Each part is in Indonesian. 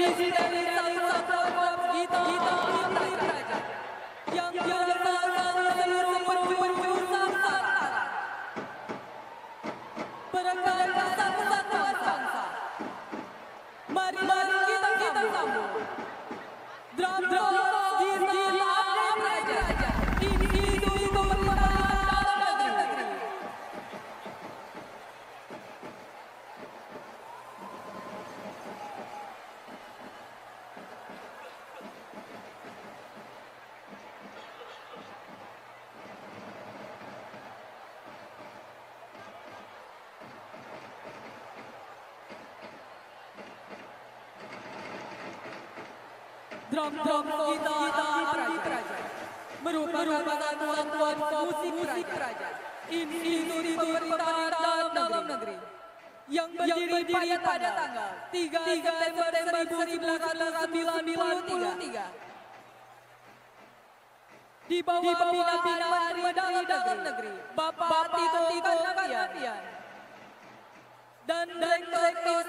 isi dari satu kita Praja yang berasal seluruh penjuru Nusantara. Perangkat satu-satu bangsa. Mari kita sambut. Drum di Praja. Ini itu pemerintahan dalam negeri. Drum kita Praja merupakan satuan musik Praja. Ini itu pemerintahan dalam negeri yang berdiri pada tanggal 3 September 1993 di bawah binaan Menteri Dalam Negeri Bapak Tito Karnavian dan Direktur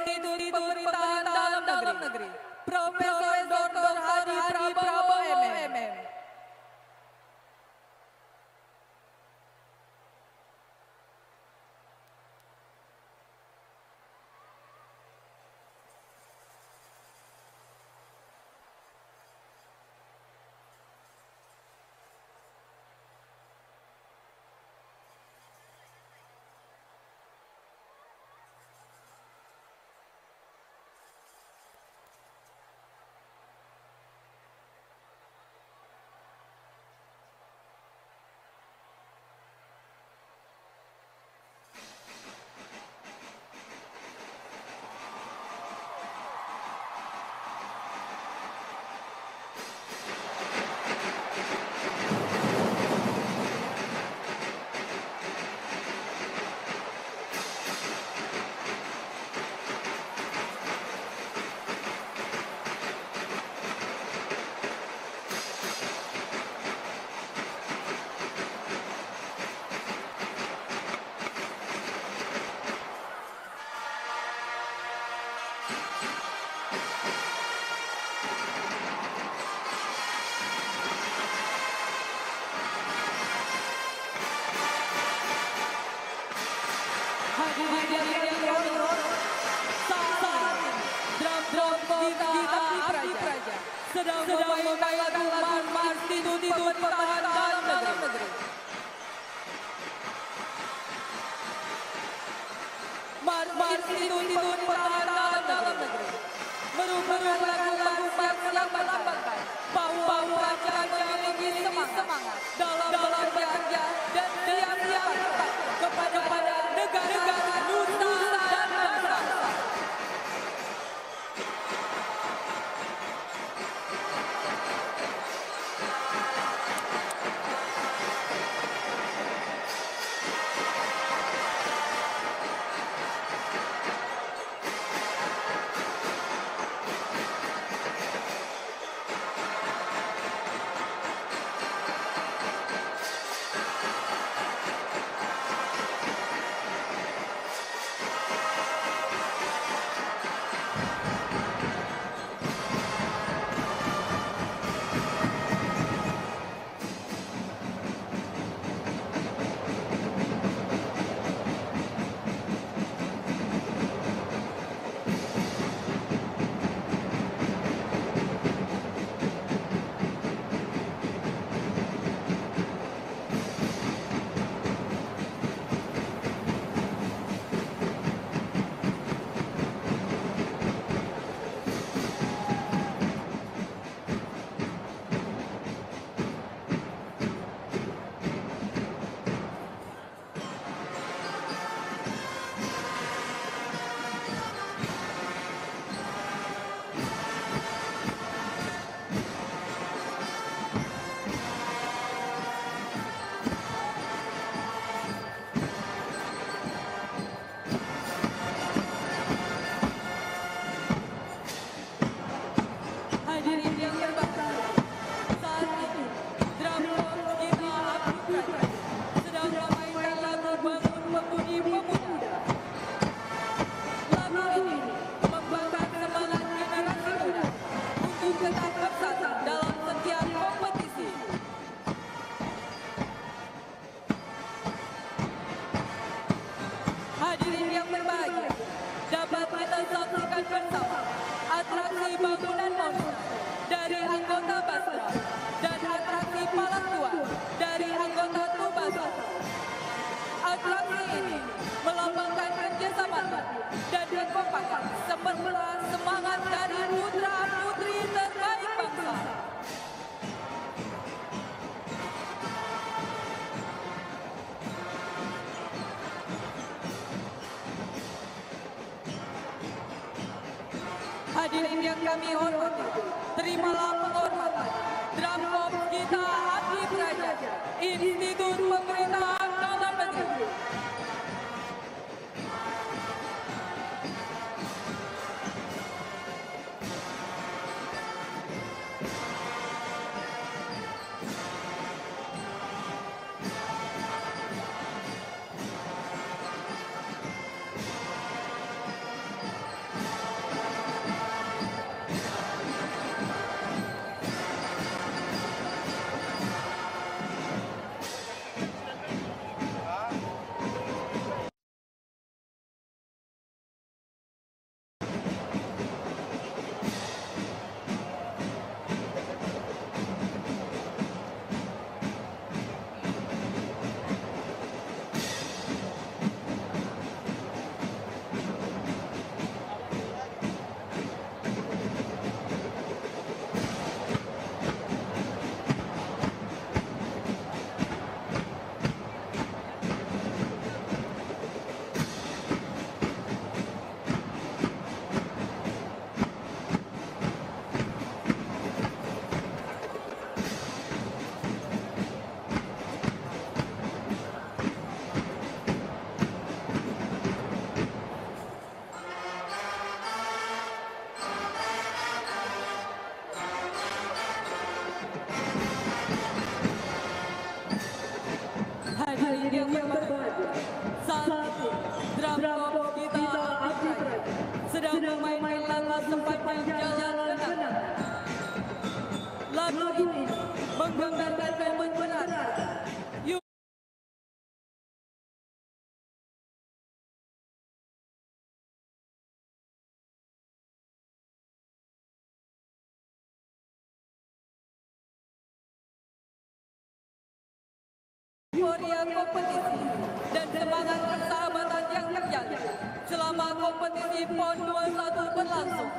Pemerintahan Dalam Negeri Profesor Dr. Hadi Prabowo MM. Sedang memainkan institusi pemerintahan dalam negeri. Institusi pemerintahan dalam negeri merupakan lagu yang melambangkan bahwa Praja memiliki semangat dalam bekerja dan siap kepada negara nusa dan bangsa. bangunan monster dari anggota Basra dan atraksi Palang Tua dari anggota Tubasa. Atraksi ini melambangkan kerjasama dan kekompakan serta semangat dari putra-putri terbaik bangsa. Hadirin yang kami hormati, terimalah penghormatan Drum Corps Gita Abdi Praja, Institut Pemerintahan Dalam Negeri. Hadirin yang berbahagia, saat Drum Corps Gita Abdi Praja sedang memainkan lagu sepanjang jalan kenang. Lagu ini menggambarkan momen benar euforia kompetisi dan semangat persahabatan yang terjalin selama kompetisi PON 21 berlangsung.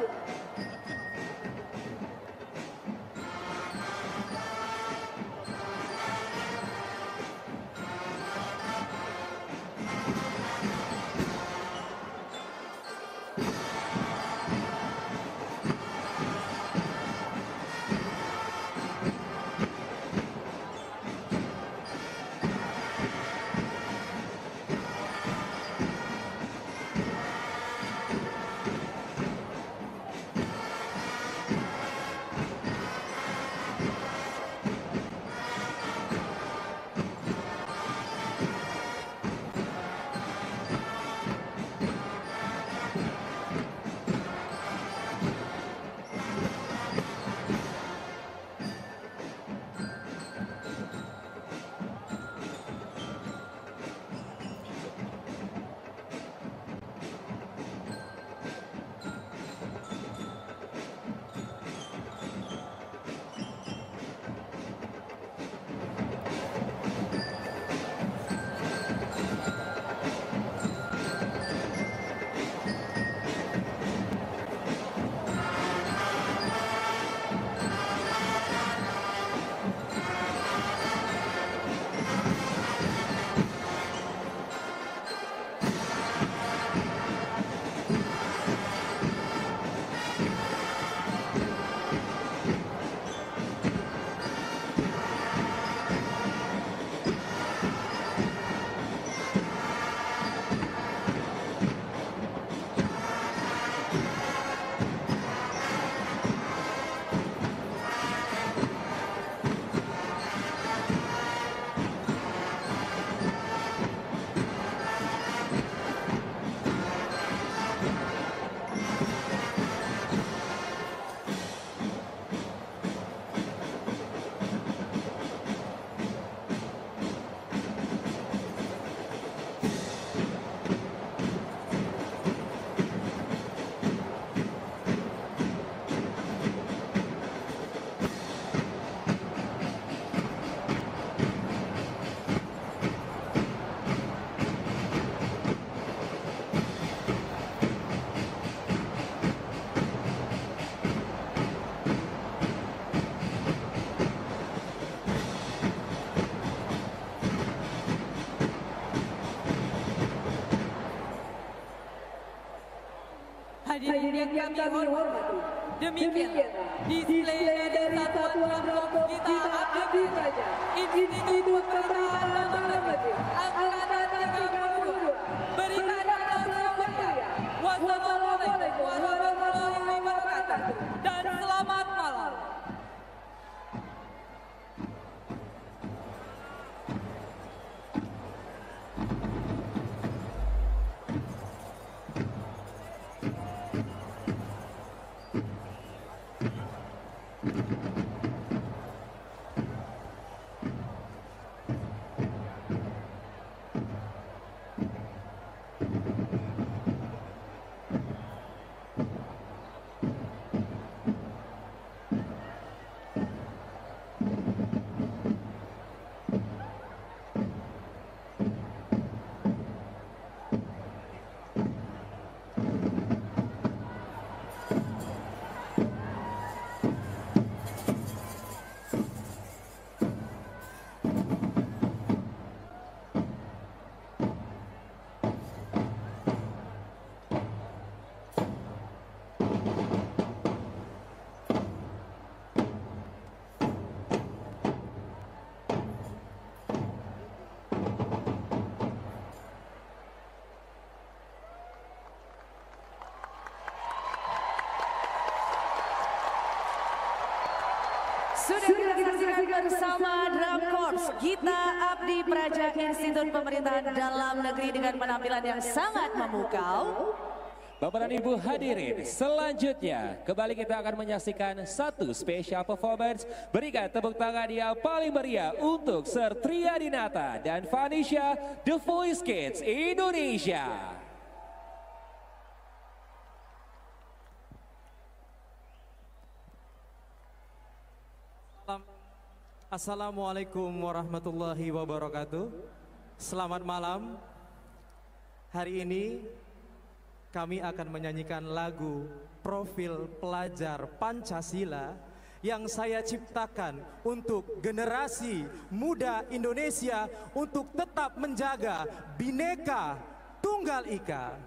Hadirin yang kami hormati, demikian display dari Satuan Rokok Kita Abdi Praja Institut Pemerintahan Dalam Negeri Angkatan 32. Berikan aplaus yang meriah. Wassalamualaikum warahmatullahi wabarakatuh dan selamat malam. Sudah kita saksikan bersama Drum Corps Gita Abdi Praja Institut Pemerintahan Dalam Negeri dengan penampilan yang sangat memukau. Bapak dan Ibu hadirin, selanjutnya kembali kita akan menyaksikan satu special performance. Berikan tepuk tangan yang paling meriah untuk Sir Triadinata dan Vanisha The Voice Kids Indonesia. Assalamualaikum warahmatullahi wabarakatuh. Selamat malam. Hari ini kami akan menyanyikan lagu Profil Pelajar Pancasila yang saya ciptakan untuk generasi muda Indonesia untuk tetap menjaga Bhinneka Tunggal Ika.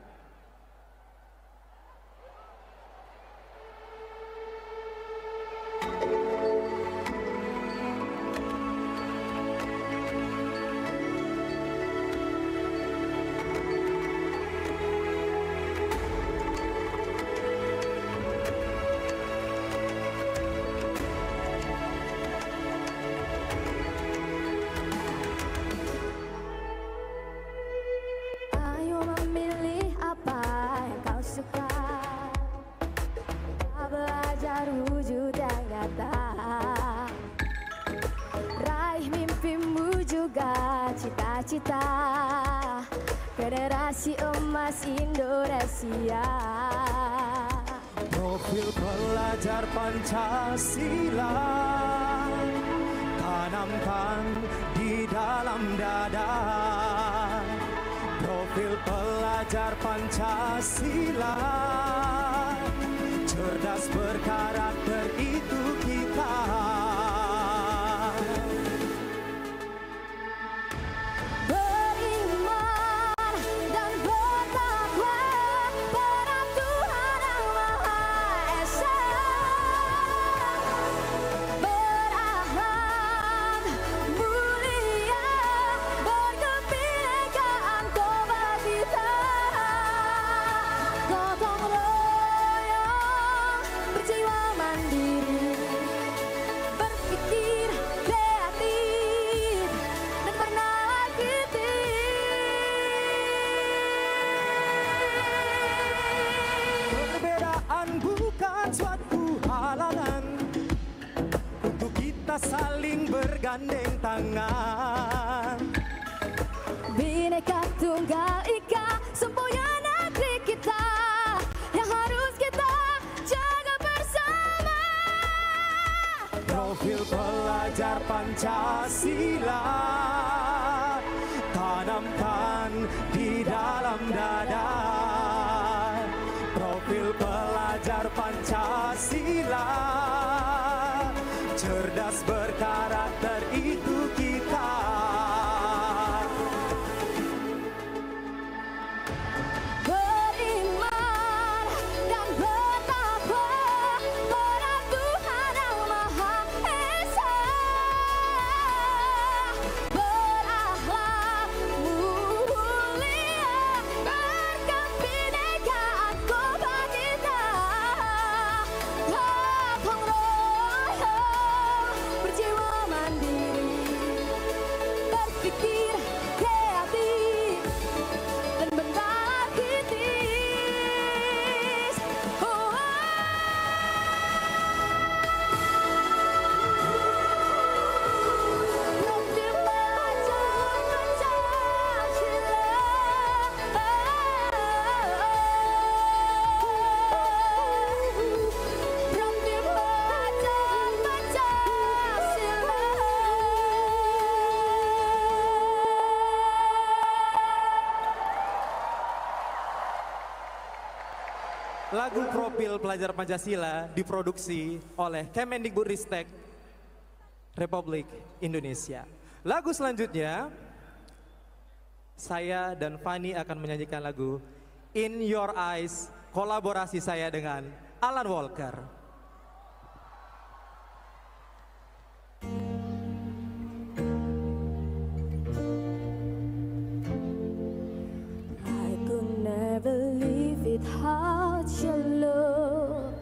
Belajar wujud yang nyata, raih mimpimu juga cita-cita generasi emas Indonesia. Profil pelajar Pancasila tanamkan di dalam dada. Profil pelajar Pancasila cerdas berkarakter itu kita. Beriman dan bertakwa pada Tuhan Yang Maha Esa, berakhlak mulia, berkebinekaan tobat kita, gotong royong, berjiwa mandiri, berpikir kreatif, dan pernah kritis. Perbedaan bukan suatu halangan untuk kita saling bergandeng tangan. Bhinneka Tunggal Ika, semboyan negeri kita yang harus kita jaga bersama. Profil pelajar Pancasila tanamkan di dalam dada. Profil pelajar Pancasila cerdas berkarakter itu kita. Beriman dan Lagu profil pelajar Pancasila diproduksi oleh Kemendikbudristek Republik Indonesia. Lagu selanjutnya, saya dan Fani akan menyanyikan lagu In Your Eyes, kolaborasi saya dengan Alan Walker. I could never leave without your love.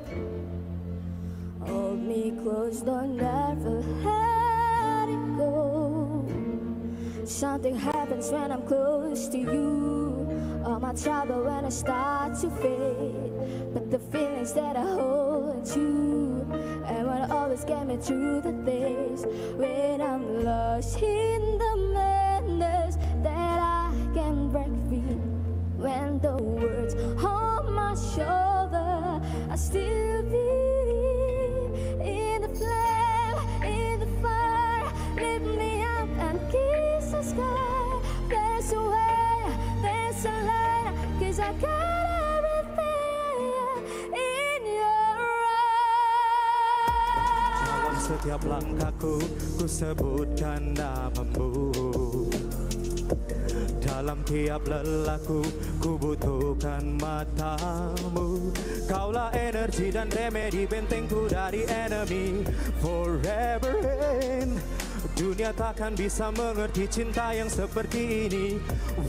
Hold me close, don't ever let it go. Something happens when I'm close to you. All my trouble when I start to fade, but the feelings that I hold you and what always get me through the days when I'm lost in the madness that I can break free. When the words on my shoulder, I still believe in the flame, in the fire. Lift me up and kiss the sky. There's a way, there's a light, 'cause I got everything in your eyes. Dalam setiap langkahku, ku sebutkan namamu. Dalam tiap lelahku, ku butuhkan matamu. Kaulah energi dan remedi, bentengku dari enemy. Forever in, dunia takkan bisa mengerti cinta yang seperti ini.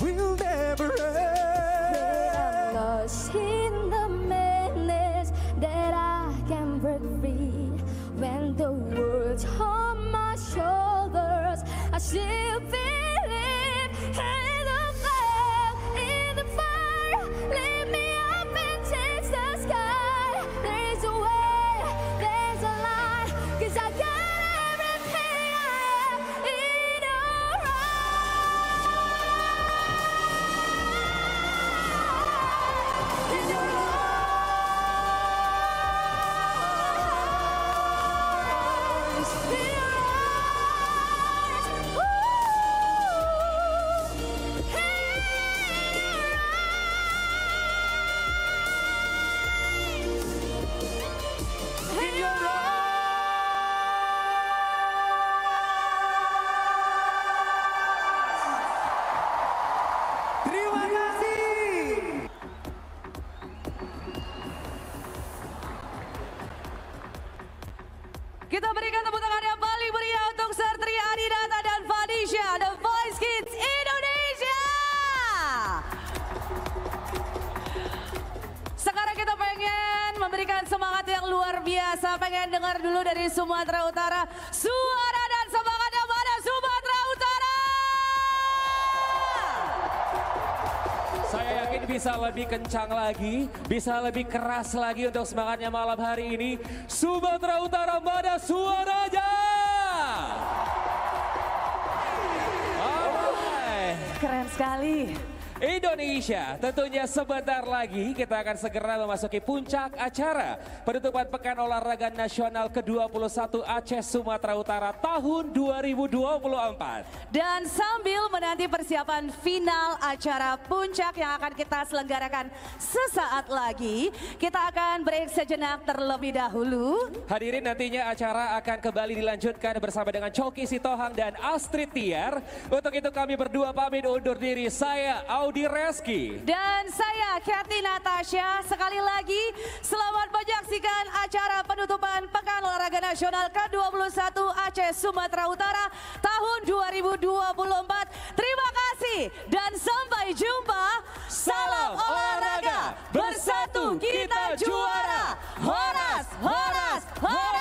Will never end. I'm lost in the madness that I can break free. When the words on my shoulders, I still believe in the flame, in the fire. Lift me up and touch the sky. There's a way, there's a light, 'cause I got everything I am in your eyes. In your eyes. In your eyes. Ooh. In your Terima kasih. Kita berikan tepuk tangan yang paling meriah untuk Sertri Adinata dan Vanisha, The Voice Kids Indonesia. Sekarang kita pengen memberikan semangat yang luar biasa. Pengen dengar dulu dari Sumatera Utara. Suara dan semangatnya mana Sumatera Utara? Saya yakin bisa lebih kencang lagi, bisa lebih keras lagi untuk semangatnya malam hari ini. Sumatera Utara, mana suaranya? Alright. Keren sekali. Indonesia, tentunya sebentar lagi kita akan segera memasuki puncak acara penutupan Pekan Olahraga Nasional ke-21 Aceh Sumatera Utara tahun 2024. Dan sambil menanti persiapan final acara puncak yang akan kita selenggarakan sesaat lagi, kita akan break sejenak terlebih dahulu. Hadirin, nantinya acara akan kembali dilanjutkan bersama dengan Coki Sitohang dan Astrid Tiar. Untuk itu kami berdua pamit undur diri. Saya Audi Reski. Dan saya Kathy Natasha. Sekali lagi selamat menyaksikan acara penutupan Pekan Olahraga Nasional ke-21 Aceh Sumatera Utara tahun 2024. Terima kasih dan sampai jumpa. Salam olahraga, bersatu kita juara. Horas, horas, horas.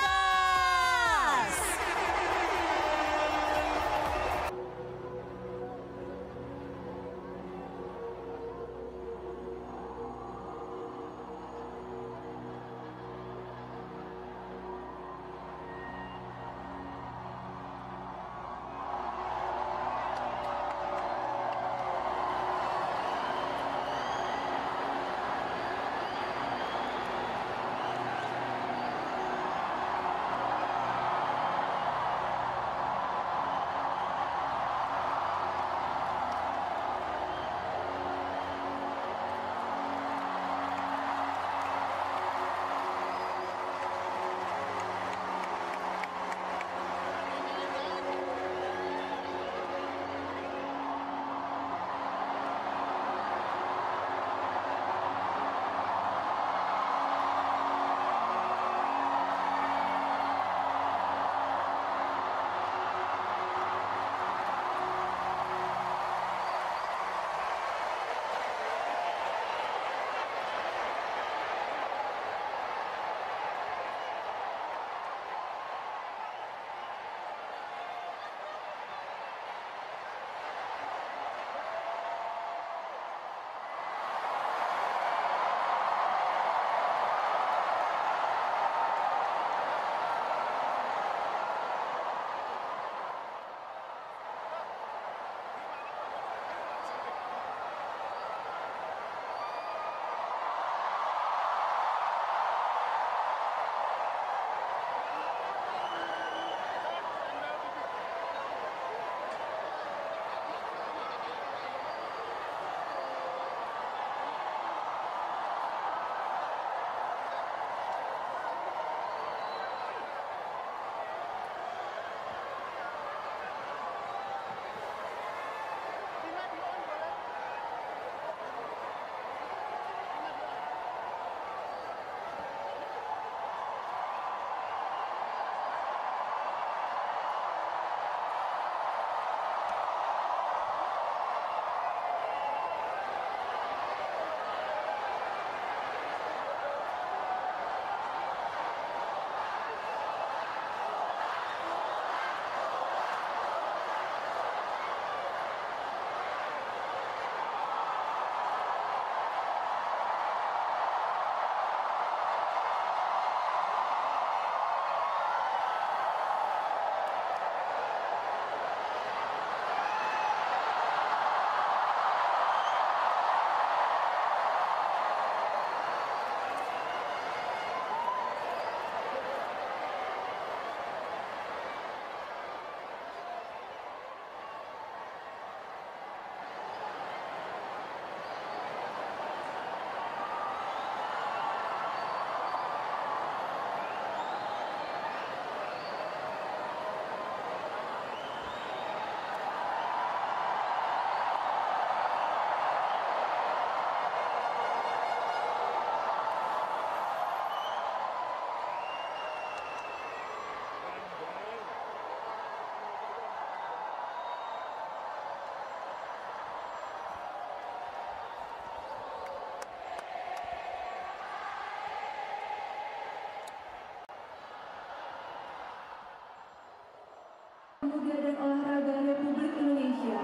Pemuda dan Olahraga Republik Indonesia,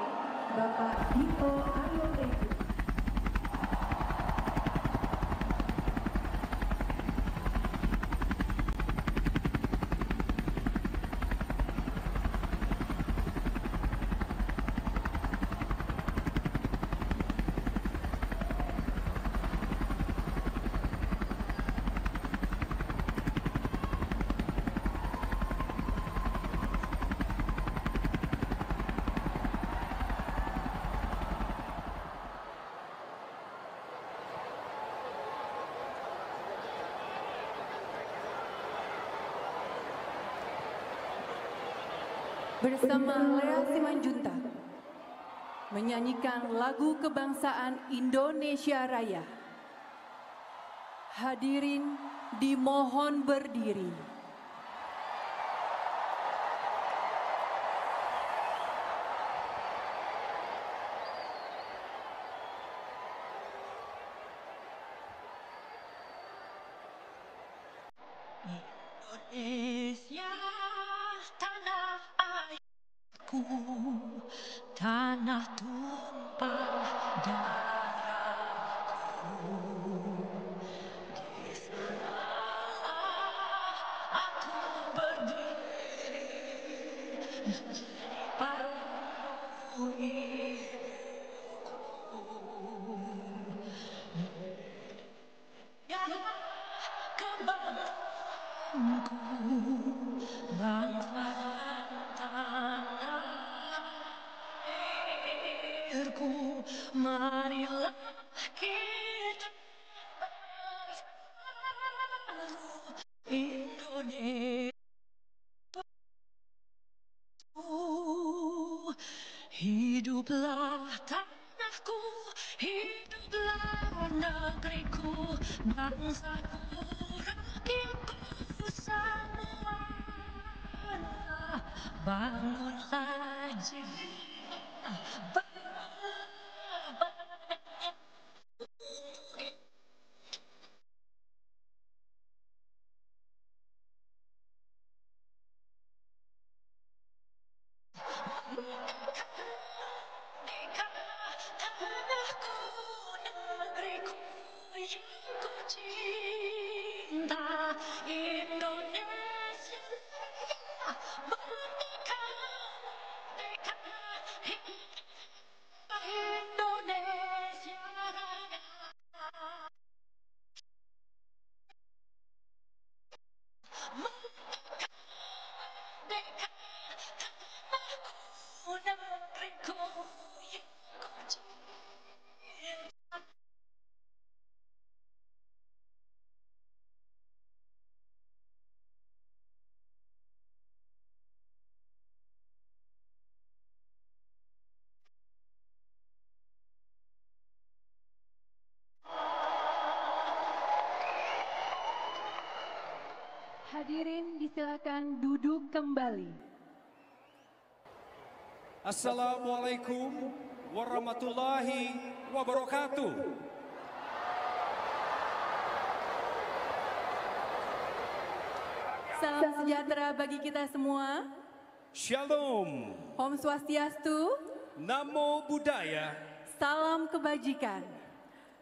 Bapak Dito Aryo Tejo. Bersama Lea Simanjuntak menyanyikan lagu kebangsaan Indonesia Raya. Hadirin dimohon berdiri. Indonesia tanah airku, tanah tumpah darahku. Di sanalah aku berdiri, paruh ya kebanggaanku, bangsa tanah airku. Marilah kita bersatu, Indonesia. Hiduplah tanahku, hiduplah negeriku, bangsaku, rakyatku semuanya. Bangunlah jiwa, tanahku, negeriku yang ku cinta, Indonesia. Merdeka, merdeka, Indonesia Raya. Merdeka, tanahku, negeriku yang ku cinta. Hadirin disilakan duduk kembali. Assalamualaikum warahmatullahi wabarakatuh. Salam sejahtera bagi kita semua. Shalom, Om Swastiastu. Namo Buddhaya, Salam kebajikan.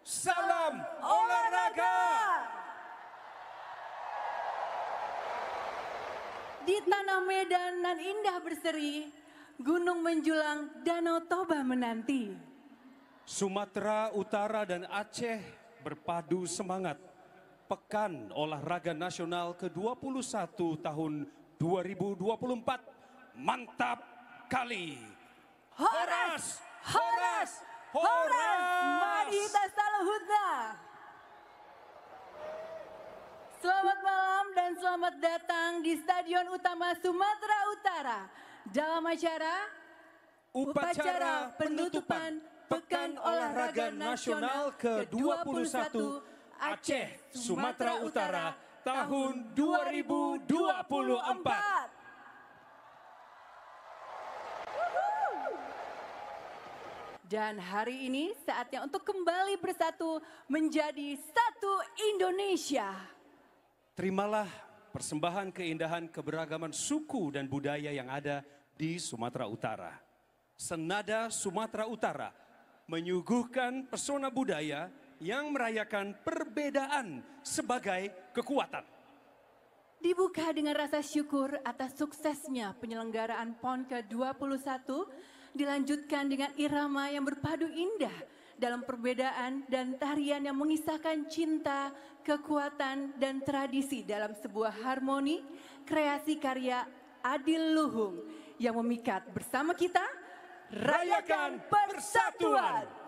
salam olahraga. Di tanah Medan nan indah berseri, gunung menjulang, danau Toba menanti. Sumatera Utara dan Aceh berpadu semangat. Pekan Olahraga Nasional ke-21 tahun 2024. Mantap kali. Horas, horas, horas. Mari kita saluhutna. Selamat malam dan selamat datang di Stadion Utama Sumatera Utara dalam upacara penutupan Pekan Olahraga Nasional ke-21 Aceh Sumatera Utara tahun 2024. Dan hari ini saatnya untuk kembali bersatu menjadi satu Indonesia. Terimalah persembahan keindahan keberagaman suku dan budaya yang ada di Sumatera Utara. Senada Sumatera Utara menyuguhkan pesona budaya yang merayakan perbedaan sebagai kekuatan. Dibuka dengan rasa syukur atas suksesnya penyelenggaraan PON ke-21, dilanjutkan dengan irama yang berpadu indah dalam perbedaan dan tarian yang mengisahkan cinta, kekuatan, dan tradisi dalam sebuah harmoni kreasi karya Adil Luhung yang memikat bersama kita, rayakan persatuan.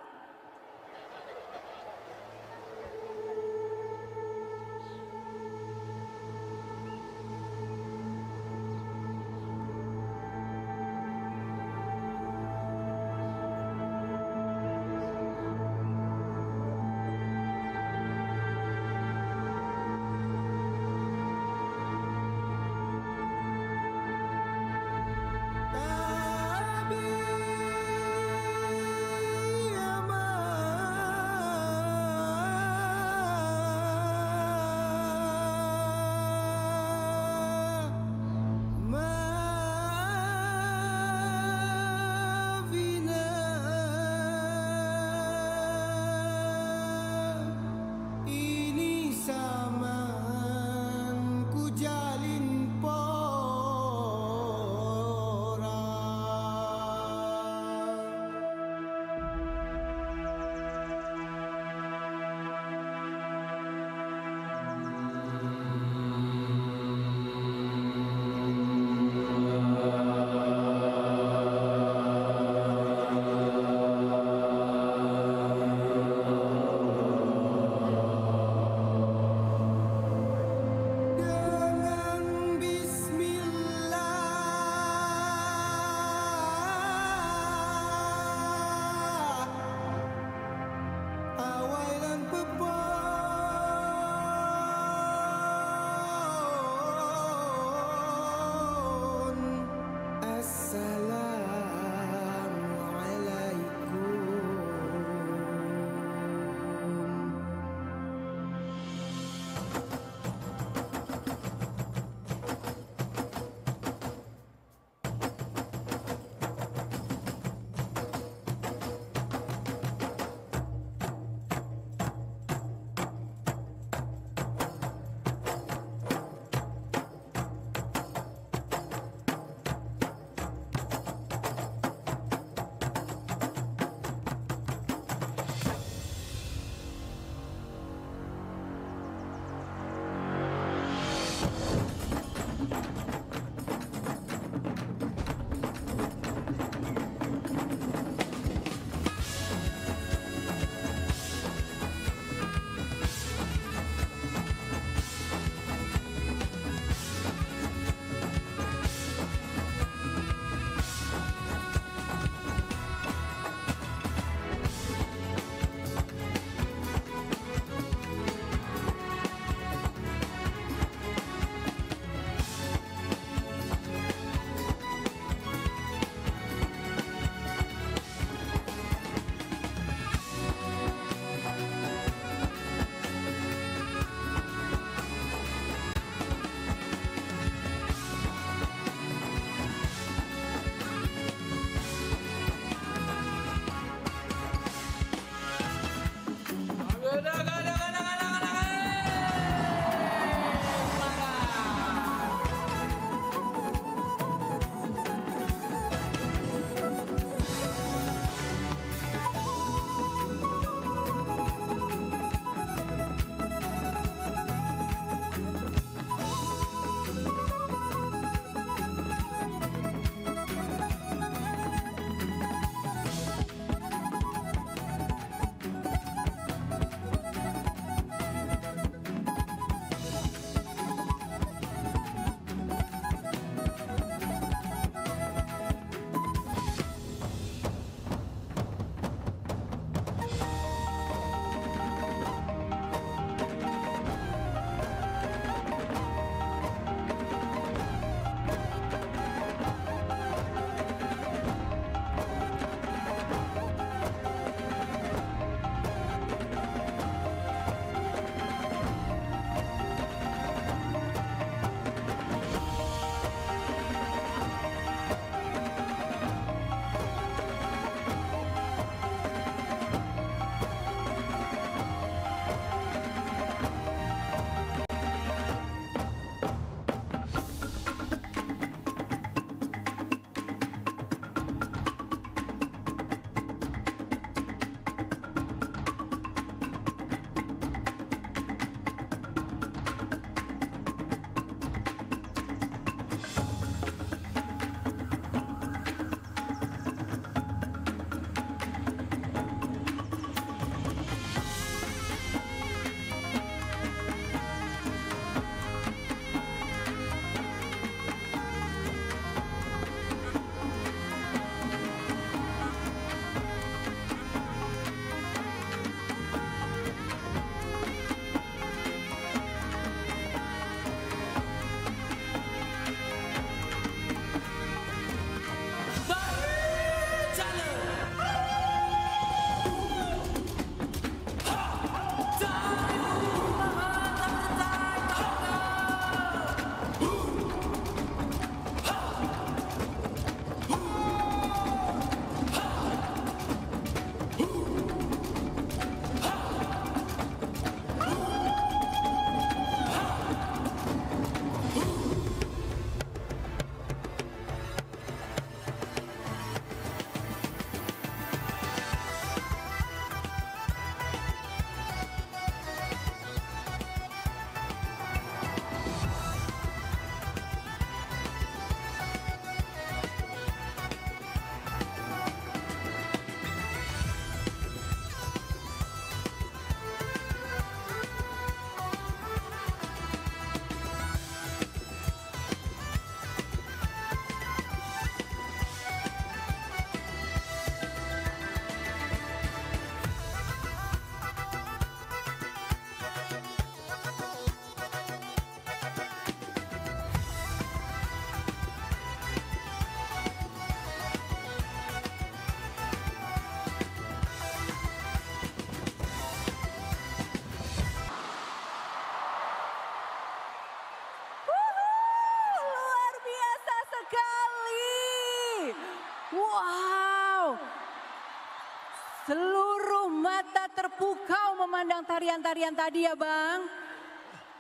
terpukau memandang tarian-tarian tadi ya Bang.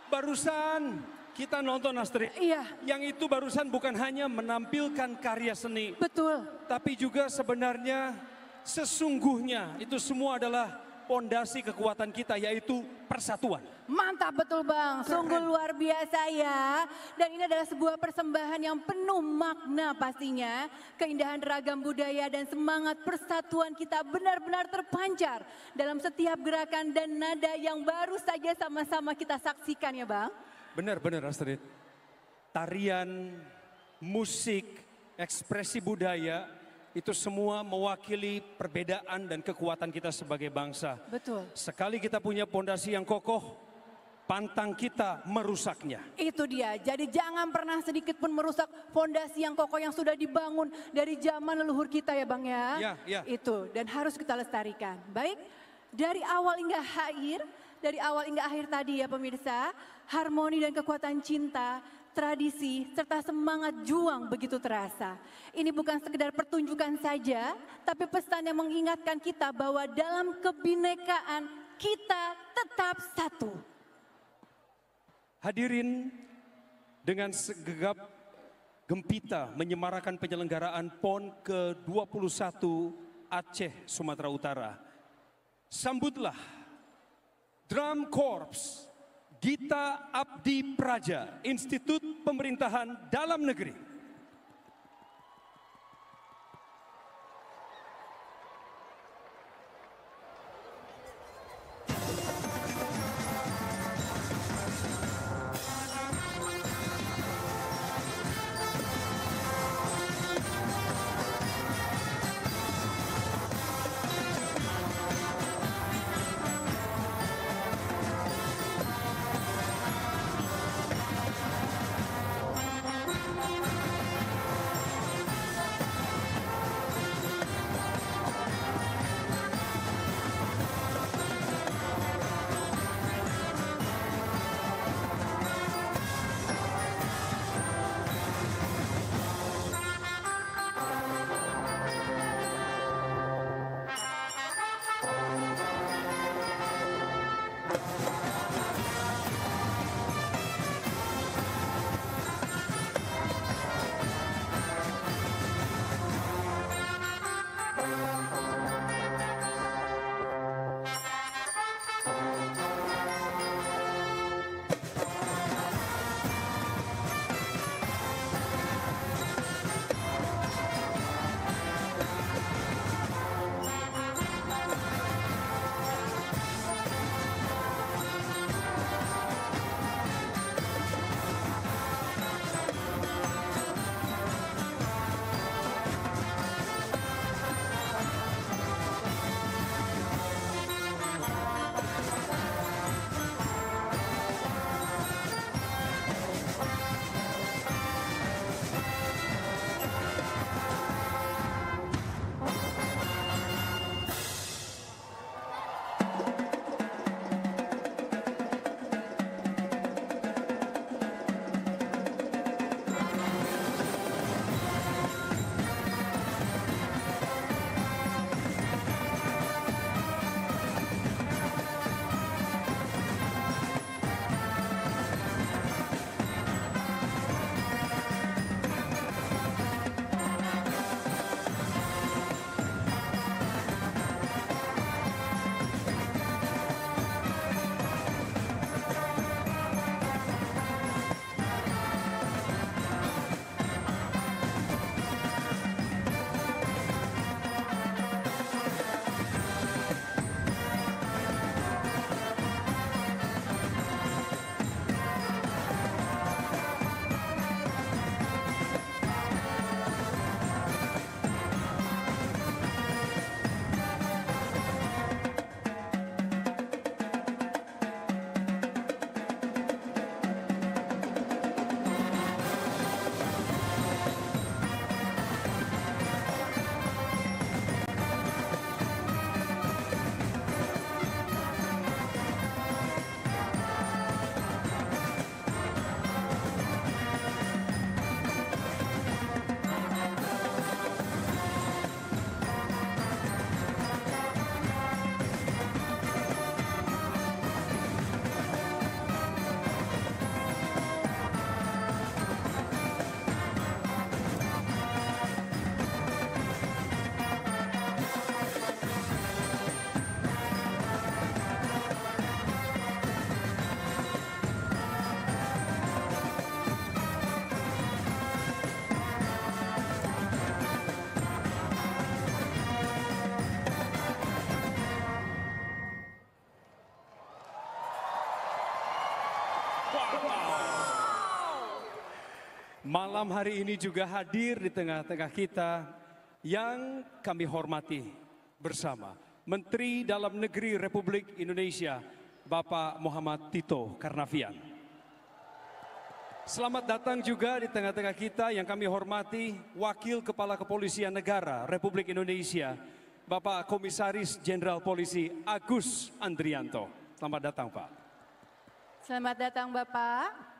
Barusan kita nonton Astrid. Iya. Yang itu barusan bukan hanya menampilkan karya seni. Betul. Tapi juga sebenarnya sesungguhnya itu semua adalah pondasi kekuatan kita yaitu persatuan. Mantap betul Bang, sungguh luar biasa ya. Dan ini adalah sebuah persembahan yang penuh makna pastinya. Keindahan ragam budaya dan semangat persatuan kita benar-benar terpancar dalam setiap gerakan dan nada yang baru saja sama-sama kita saksikan ya Bang. Benar-benar Astrid. Tarian, musik, ekspresi budaya itu semua mewakili perbedaan dan kekuatan kita sebagai bangsa. Betul. Sekali kita punya pondasi yang kokoh, pantang kita merusaknya. Itu dia, jadi jangan pernah sedikit pun merusak fondasi yang kokoh yang sudah dibangun dari zaman leluhur kita ya Bang ya. Ya. Itu, dan harus kita lestarikan. Baik, dari awal hingga akhir tadi ya pemirsa, harmoni dan kekuatan cinta, tradisi, serta semangat juang begitu terasa. Ini bukan sekedar pertunjukan saja, tapi pesan yang mengingatkan kita bahwa dalam kebinekaan kita tetap satu. Hadirin, dengan segegap gempita menyemarakan penyelenggaraan PON ke-21 Aceh, Sumatera Utara. Sambutlah Drum Corps Gita Abdi Praja, Institut Pemerintahan Dalam Negeri. Malam hari ini juga hadir di tengah-tengah kita yang kami hormati bersama Menteri Dalam Negeri Republik Indonesia, Bapak Muhammad Tito Karnavian. Selamat datang juga di tengah-tengah kita yang kami hormati Wakil Kepala Kepolisian Negara Republik Indonesia, Bapak Komisaris Jenderal Polisi Agus Andrianto. Selamat datang, Pak. Selamat datang Bapak.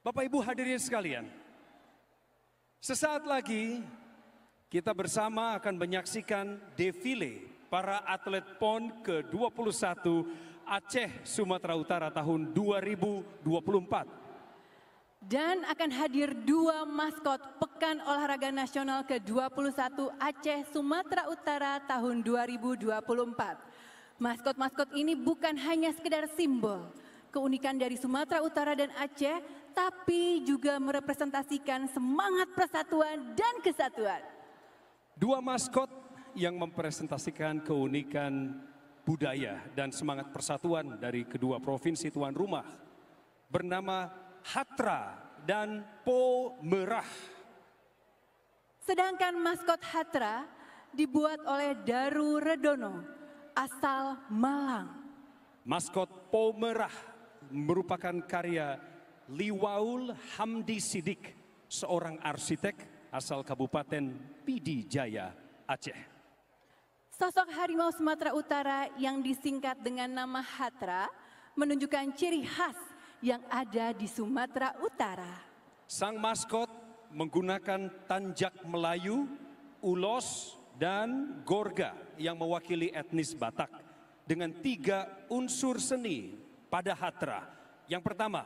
Bapak Ibu hadirin sekalian, sesaat lagi kita bersama akan menyaksikan defile para atlet PON ke-21 Aceh Sumatera Utara tahun 2024. Dan akan hadir 2 maskot Pekan Olahraga Nasional ke-21 Aceh Sumatera Utara tahun 2024. Maskot-maskot ini bukan hanya sekedar simbol keunikan dari Sumatera Utara dan Aceh, tapi juga merepresentasikan semangat persatuan dan kesatuan. 2 maskot yang mempresentasikan keunikan budaya dan semangat persatuan dari kedua provinsi tuan rumah bernama Hatra dan Po Merah. Sedangkan maskot Hatra dibuat oleh Daru Redono, asal Malang. Maskot Po Merah merupakan karya Liwaul Hamdi Sidik, seorang arsitek asal Kabupaten Pidi Jaya, Aceh. Sosok harimau Sumatera Utara yang disingkat dengan nama Hatra menunjukkan ciri khas yang ada di Sumatera Utara. Sang maskot menggunakan tanjak Melayu, ulos, dan gorga yang mewakili etnis Batak dengan 3 unsur seni pada Hatra. Yang pertama,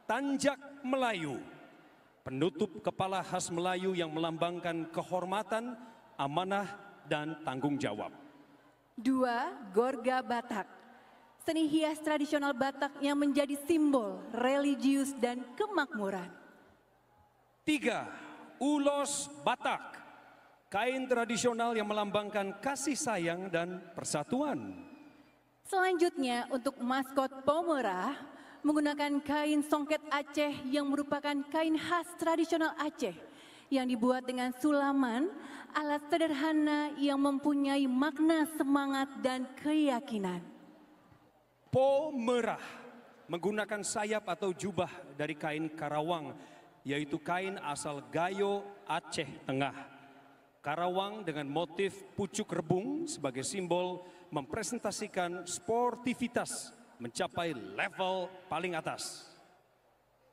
tanjak Melayu, penutup kepala khas Melayu yang melambangkan kehormatan, amanah, dan tanggung jawab. 2, gorga Batak, seni hias tradisional Batak yang menjadi simbol religius dan kemakmuran. 3, ulos Batak, kain tradisional yang melambangkan kasih sayang dan persatuan. Selanjutnya untuk maskot Po Merah menggunakan kain songket Aceh yang merupakan kain khas tradisional Aceh yang dibuat dengan sulaman, alat sederhana yang mempunyai makna semangat dan keyakinan. Po Merah menggunakan sayap atau jubah dari kain Karawang, yaitu kain asal Gayo, Aceh Tengah. Karawang dengan motif pucuk rebung sebagai simbol mempresentasikan sportivitas mencapai level paling atas.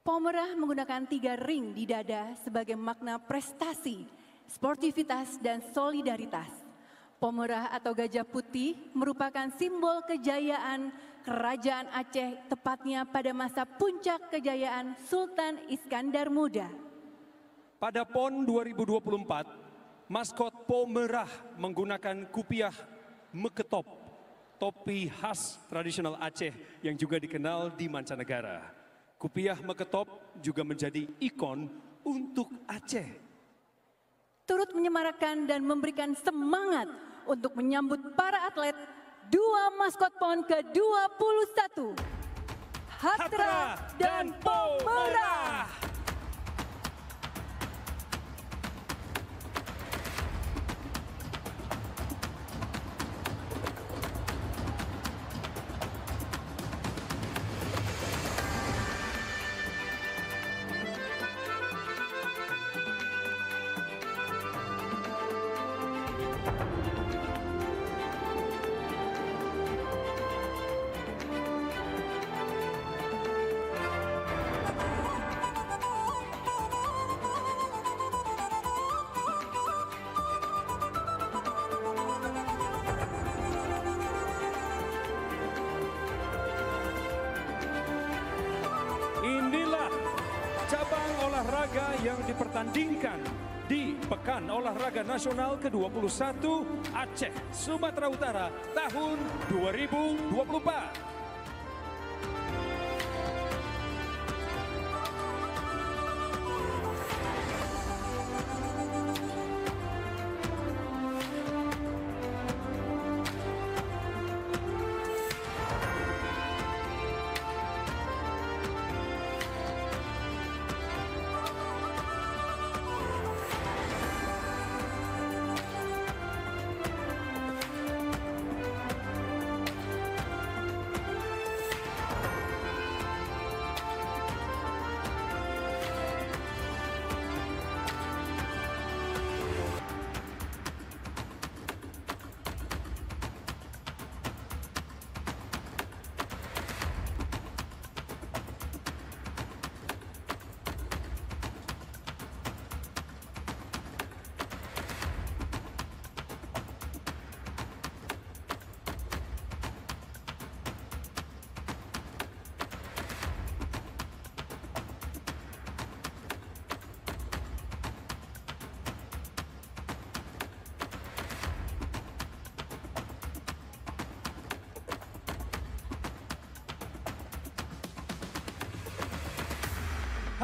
Po Merah menggunakan 3 ring di dada sebagai makna prestasi, sportivitas, dan solidaritas. Po Merah atau gajah putih merupakan simbol kejayaan Kerajaan Aceh, tepatnya pada masa puncak kejayaan Sultan Iskandar Muda. Pada PON 2024, maskot Po Merah menggunakan kupiah meketop, topi khas tradisional Aceh yang juga dikenal di mancanegara. Kupiah meketop juga menjadi ikon untuk Aceh. Turut menyemarakan dan memberikan semangat untuk menyambut para atlet 2 maskot PON ke-21, Hatra dan Po Merah. Inilah cabang olahraga yang dipertandingkan di Pekan Olahraga Nasional ke-21 Aceh Sumatera Utara tahun 2024.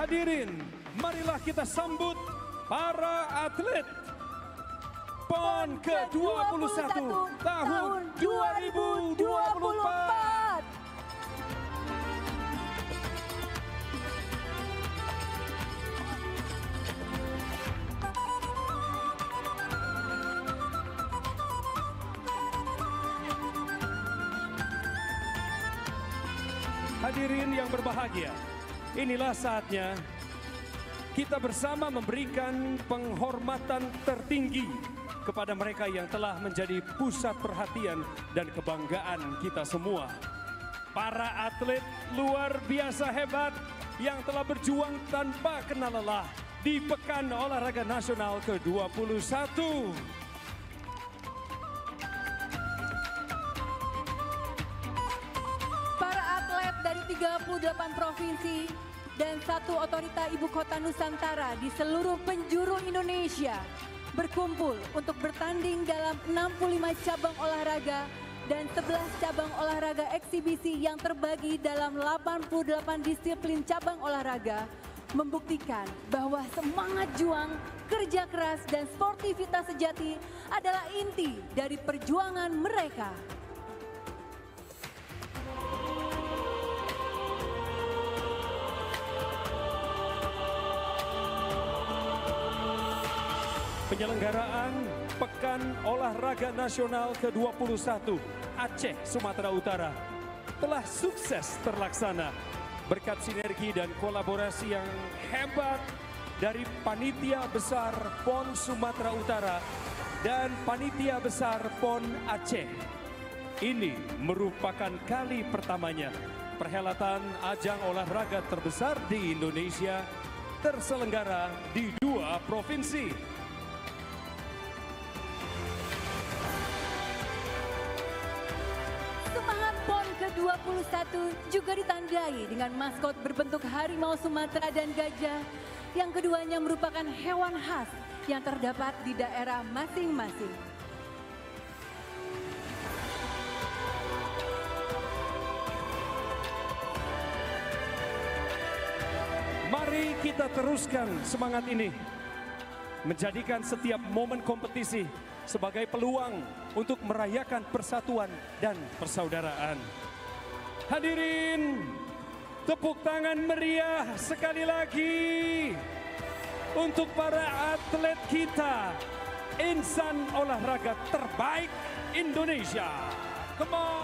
Hadirin, marilah kita sambut para atlet PON ke-21 tahun 2024. Hadirin yang berbahagia, inilah saatnya kita bersama memberikan penghormatan tertinggi kepada mereka yang telah menjadi pusat perhatian dan kebanggaan kita semua. Para atlet luar biasa hebat yang telah berjuang tanpa kenal lelah di Pekan Olahraga Nasional ke-21. Para atlet dari 38 provinsi dan 1 otorita ibu kota Nusantara di seluruh penjuru Indonesia berkumpul untuk bertanding dalam 65 cabang olahraga dan 11 cabang olahraga eksibisi yang terbagi dalam 88 disiplin cabang olahraga, membuktikan bahwa semangat juang, kerja keras, dan sportivitas sejati adalah inti dari perjuangan mereka. Penyelenggaraan Pekan Olahraga Nasional ke-21 Aceh Sumatera Utara telah sukses terlaksana berkat sinergi dan kolaborasi yang hebat dari Panitia Besar PON Sumatera Utara dan Panitia Besar PON Aceh. Ini merupakan kali pertamanya perhelatan ajang olahraga terbesar di Indonesia terselenggara di 2 provinsi. Semangat PON ke-21 juga ditandai dengan maskot berbentuk harimau Sumatera dan gajah, yang keduanya merupakan hewan khas yang terdapat di daerah masing-masing. Mari kita teruskan semangat ini, menjadikan setiap momen kompetisi sebagai peluang untuk merayakan persatuan dan persaudaraan. Hadirin, tepuk tangan meriah sekali lagi untuk para atlet kita, insan olahraga terbaik Indonesia. Come on!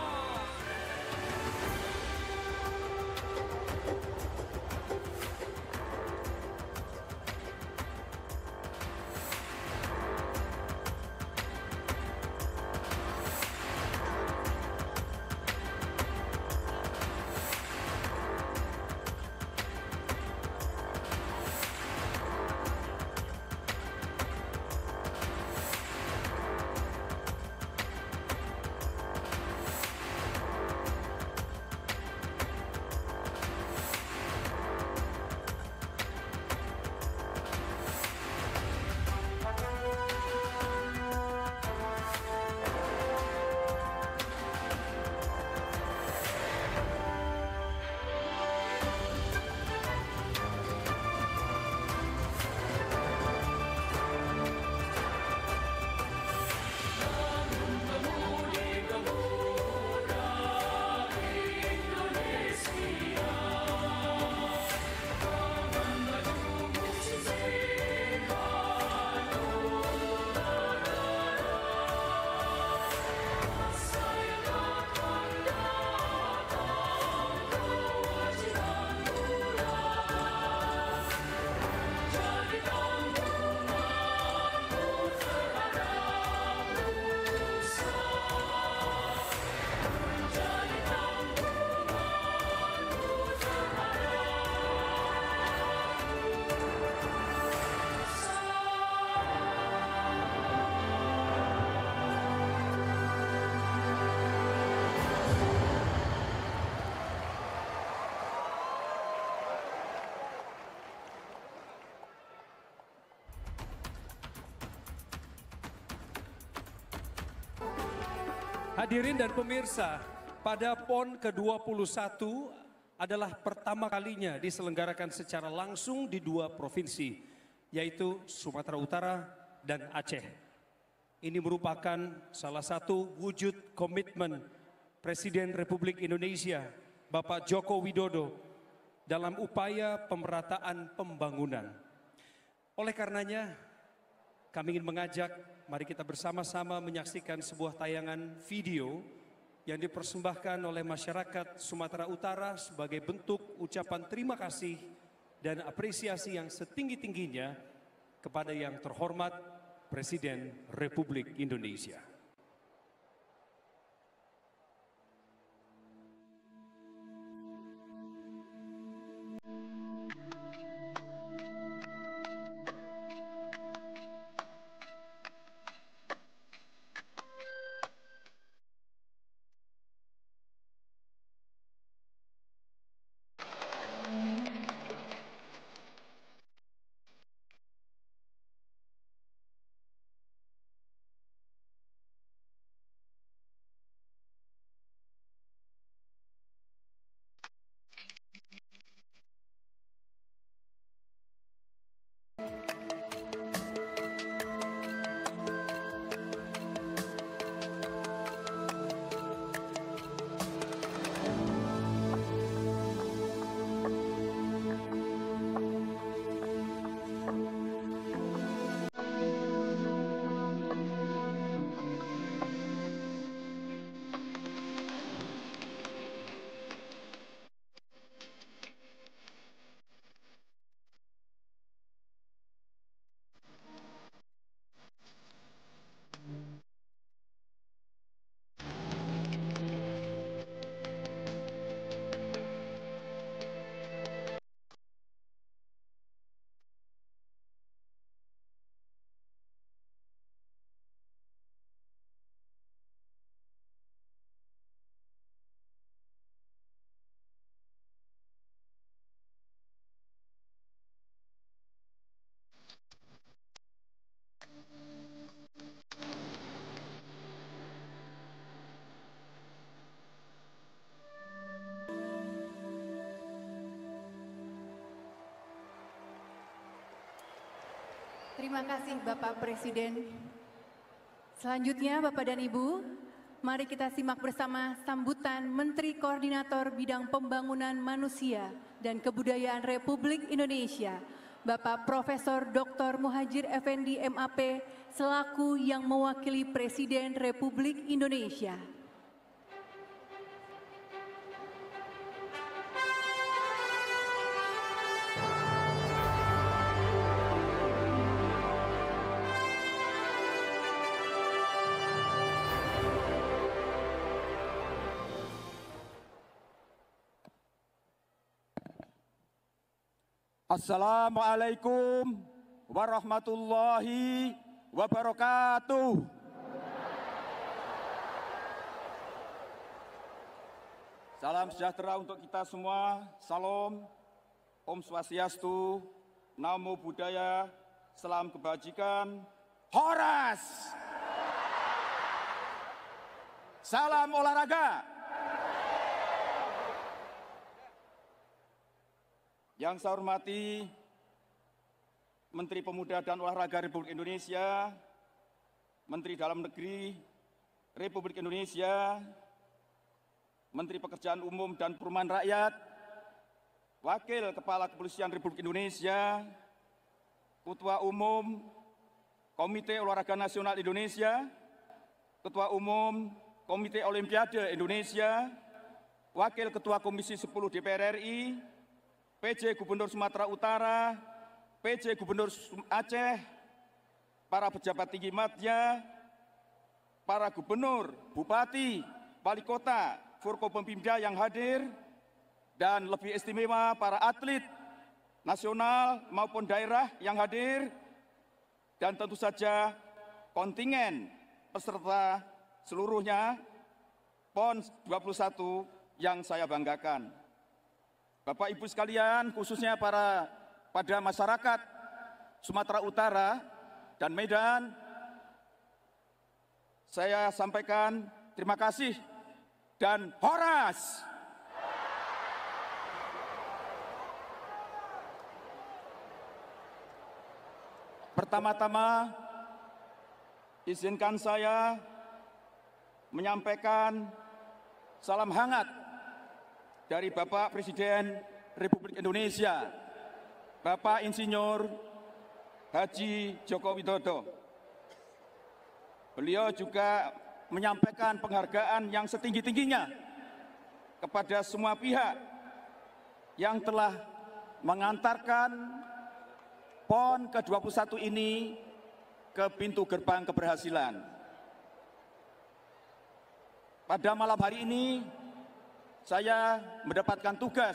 Hadirin dan pemirsa, pada PON ke-21 adalah pertama kalinya diselenggarakan secara langsung di 2 provinsi, yaitu Sumatera Utara dan Aceh. Ini merupakan salah satu wujud komitmen Presiden Republik Indonesia, Bapak Joko Widodo, dalam upaya pemerataan pembangunan. Oleh karenanya, kami ingin mengajak, mari kita bersama-sama menyaksikan sebuah tayangan video yang dipersembahkan oleh masyarakat Sumatera Utara sebagai bentuk ucapan terima kasih dan apresiasi yang setinggi-tingginya kepada yang terhormat Presiden Republik Indonesia. Terima kasih Bapak Presiden. Selanjutnya Bapak dan Ibu, mari kita simak bersama sambutan Menteri Koordinator Bidang Pembangunan Manusia dan Kebudayaan Republik Indonesia, Bapak Profesor Dr. Muhadjir Effendi MAP, selaku yang mewakili Presiden Republik Indonesia. Assalamualaikum warahmatullahi wabarakatuh. Salam sejahtera untuk kita semua. Salam, Om Swastiastu, Namo Buddhaya, Salam Kebajikan, Horas. Salam olahraga. Yang saya hormati Menteri Pemuda dan Olahraga Republik Indonesia, Menteri Dalam Negeri Republik Indonesia, Menteri Pekerjaan Umum dan Perumahan Rakyat, Wakil Kepala Kepolisian Republik Indonesia, Ketua Umum Komite Olahraga Nasional Indonesia, Ketua Umum Komite Olimpiade Indonesia, Wakil Ketua Komisi 10 DPR RI, PJ Gubernur Sumatera Utara, PJ Gubernur Aceh, para pejabat tinggi media, para gubernur, bupati, wali kota, Forkopimda yang hadir, dan lebih istimewa para atlet nasional maupun daerah yang hadir, dan tentu saja kontingen peserta seluruhnya PON 21 yang saya banggakan. Bapak Ibu sekalian, khususnya pada masyarakat Sumatera Utara dan Medan, saya sampaikan terima kasih dan horas. Pertama-tama, izinkan saya menyampaikan salam hangat dari Bapak Presiden Republik Indonesia, Bapak Insinyur Haji Joko Widodo. Beliau juga menyampaikan penghargaan yang setinggi-tingginya kepada semua pihak yang telah mengantarkan PON ke-21 ini ke pintu gerbang keberhasilan. Pada malam hari ini, saya mendapatkan tugas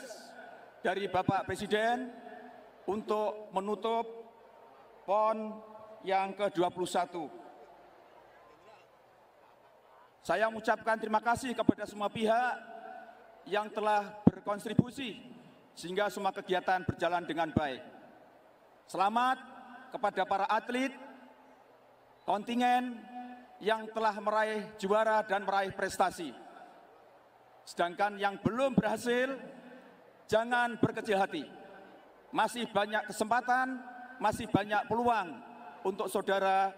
dari Bapak Presiden untuk menutup PON yang ke-21. Saya mengucapkan terima kasih kepada semua pihak yang telah berkontribusi sehingga semua kegiatan berjalan dengan baik. Selamat kepada para atlet, kontingen yang telah meraih juara dan meraih prestasi. Sedangkan yang belum berhasil, jangan berkecil hati. Masih banyak kesempatan, masih banyak peluang untuk saudara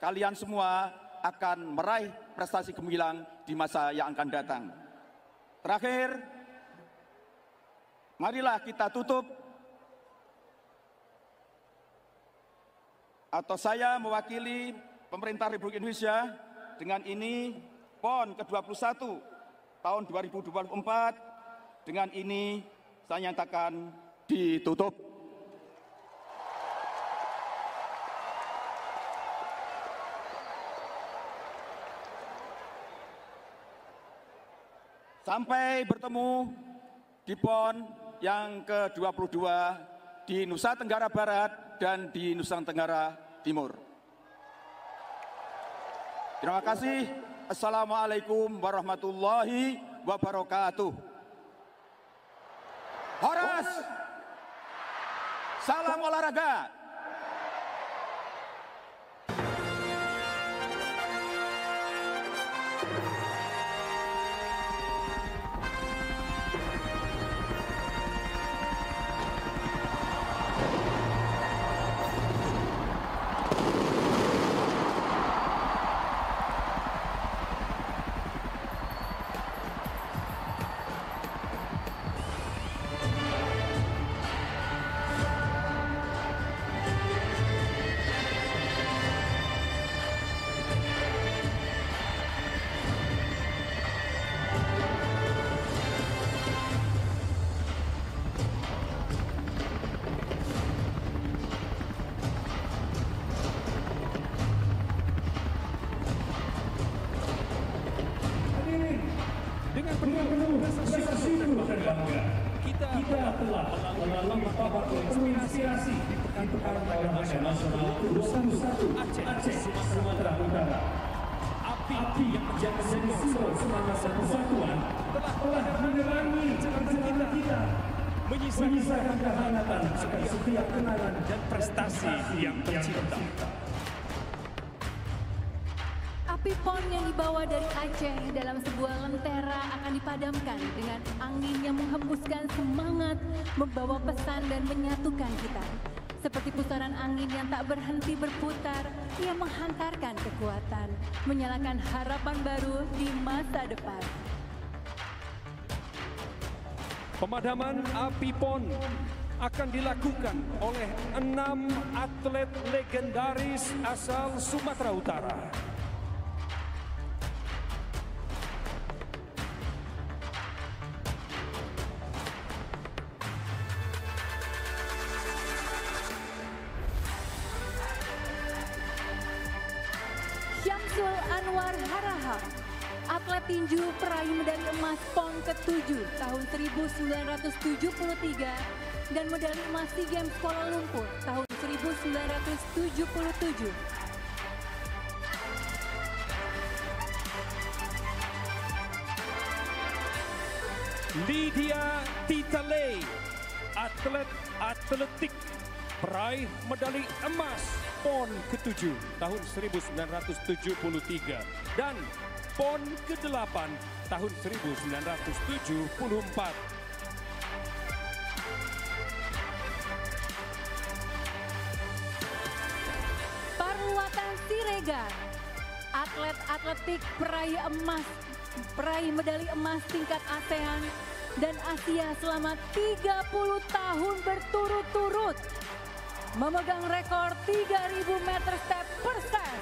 kalian semua akan meraih prestasi gemilang di masa yang akan datang. Terakhir, marilah kita tutup, atau saya mewakili pemerintah Republik Indonesia dengan ini PON ke-21 tahun 2024 dengan ini saya nyatakan ditutup. Sampai bertemu di PON yang ke-22 di Nusa Tenggara Barat dan di Nusa Tenggara Timur. Terima kasih. Assalamualaikum warahmatullahi wabarakatuh. Horas, salam olahraga. Kita telah melalui babak inspirasi di Pekan Olahraga Nasional ke-21 Aceh, Sumatera Utara. Api yang menjadi simbol semangat dan persatuan telah menerangi perjalanan kita, menyisakan kehangatan akan setiap kenangan dan prestasi yang tercipta. Api PON yang dibawa dari Aceh dalam sebuah lentera akan dipadamkan dengan angin yang menghembuskan semangat, membawa pesan dan menyatukan kita. Seperti pusaran angin yang tak berhenti berputar, ia menghantarkan kekuatan, menyalakan harapan baru di masa depan. Pemadaman api PON akan dilakukan oleh 6 atlet legendaris asal Sumatera Utara. Syamsul Anwar Harahap, atlet tinju peraih medali emas PON ke-7 tahun 1973 dan medali emas SEA Games Kuala Lumpur tahun 1977. Lydia Titalay, atlet atletik peraih medali emas PON ke-7 tahun 1973 dan PON ke-8 tahun 1974. Nathan Siregar, atlet atletik peraih emas, peraih medali emas tingkat ASEAN dan Asia selama 30 tahun berturut-turut, memegang rekor 3.000 meter step per set.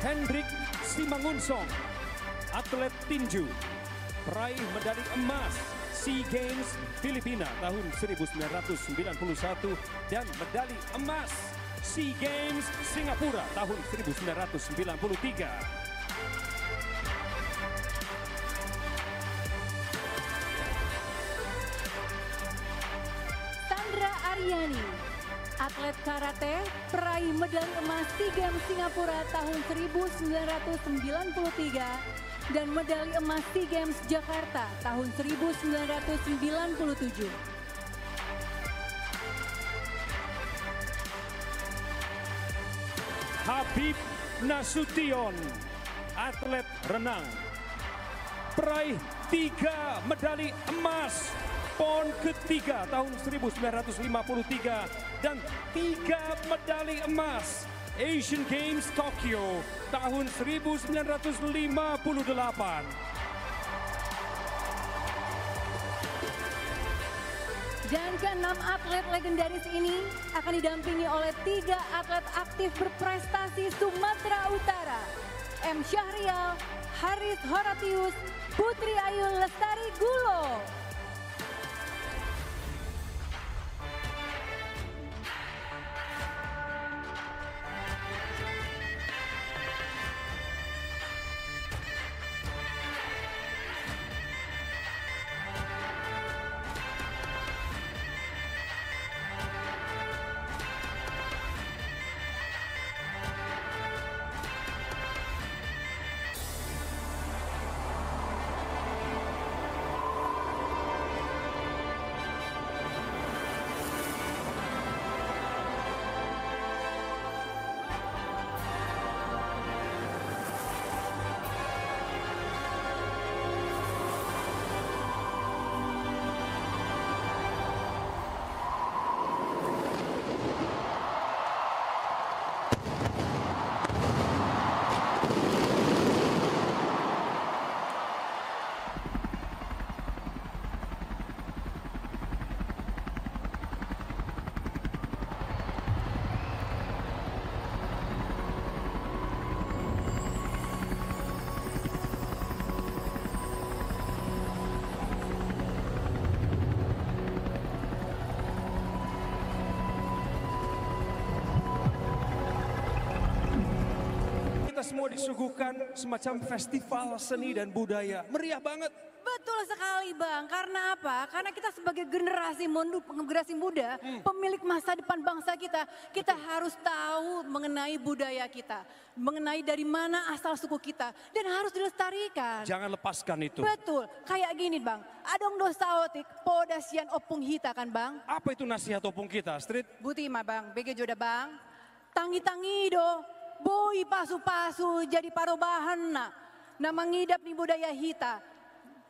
Hendrik Simangunsong, atlet tinju, peraih medali emas SEA Games Filipina tahun 1991 dan medali emas SEA Games Singapura tahun 1993. Sandra Aryani, atlet karate, peraih medali emas SEA Games Singapura tahun 1993 dan medali emas SEA Games Jakarta tahun 1997. Habib Nasution, atlet renang, peraih 3 medali emas PON ketiga tahun 1953 dan 3 medali emas Asian Games Tokyo tahun 1958. Dan ke-6 atlet legendaris ini akan didampingi oleh 3 atlet aktif berprestasi Sumatera Utara. M. Syahrial, Haris Horatius, Putri Ayu Lestari Gulo. Kita semua disuguhkan semacam festival seni dan budaya. Meriah banget. Betul sekali Bang, karena apa? Karena kita sebagai generasi muda, pemilik masa depan bangsa kita harus tahu mengenai budaya kita. Mengenai dari mana asal suku kita dan harus dilestarikan. Jangan lepaskan itu. Betul, kayak gini Bang, adong dosa otik, podasian opung hita kan Bang? Apa itu nasihat opung kita, Street? Butima Bang, BG Joda Bang, tangi-tangi do, boi pasu-pasu jadi parobahan na mengidap nih budaya hita.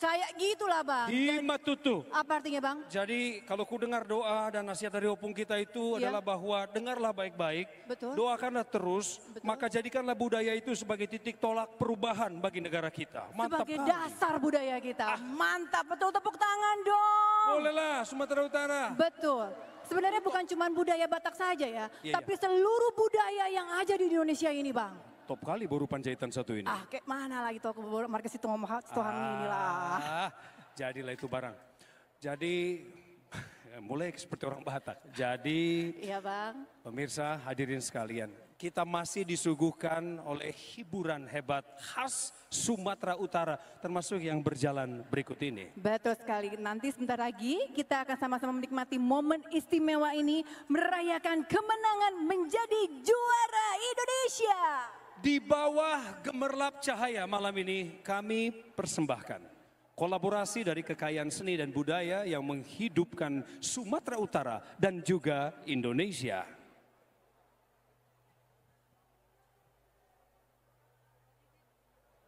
Kayak gitulah Bang. Hima tutu. Apa artinya Bang? Jadi kalau ku dengar doa dan nasihat dari opung kita itu adalah bahwa dengarlah baik-baik, doakanlah terus, maka jadikanlah budaya itu sebagai titik tolak perubahan bagi negara kita. Mantap sebagai kali. dasar budaya kita. Mantap, betul, tepuk tangan dong. Bolehlah Sumatera Utara. Betul. Sebenarnya bukan cuma budaya Batak saja ya, tapi seluruh budaya yang ada di Indonesia ini Bang. Top kali baru Panjaitan satu ini. Kayak mana lagi toko market situ ngomong inilah. Jadilah itu barang. Jadi mulai seperti orang Batak. Jadi iya Bang. Pemirsa hadirin sekalian, kita masih disuguhkan oleh hiburan hebat khas Sumatera Utara, termasuk yang berjalan berikut ini. Betul sekali, nanti sebentar lagi kita akan sama-sama menikmati momen istimewa ini, merayakan kemenangan menjadi juara Indonesia. Di bawah gemerlap cahaya malam ini kami persembahkan kolaborasi dari kekayaan seni dan budaya yang menghidupkan Sumatera Utara dan juga Indonesia.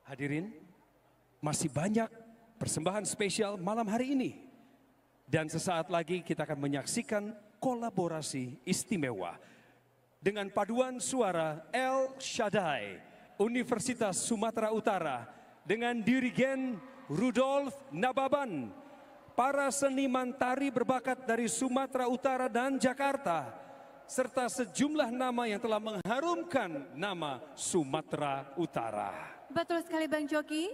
Hadirin, masih banyak persembahan spesial malam hari ini. Dan sesaat lagi kita akan menyaksikan kolaborasi istimewa dengan paduan suara El Shaddai Universitas Sumatera Utara dengan dirigen Rudolf Nababan, para seniman tari berbakat dari Sumatera Utara dan Jakarta, serta sejumlah nama yang telah mengharumkan nama Sumatera Utara. Betul sekali Bang Joki.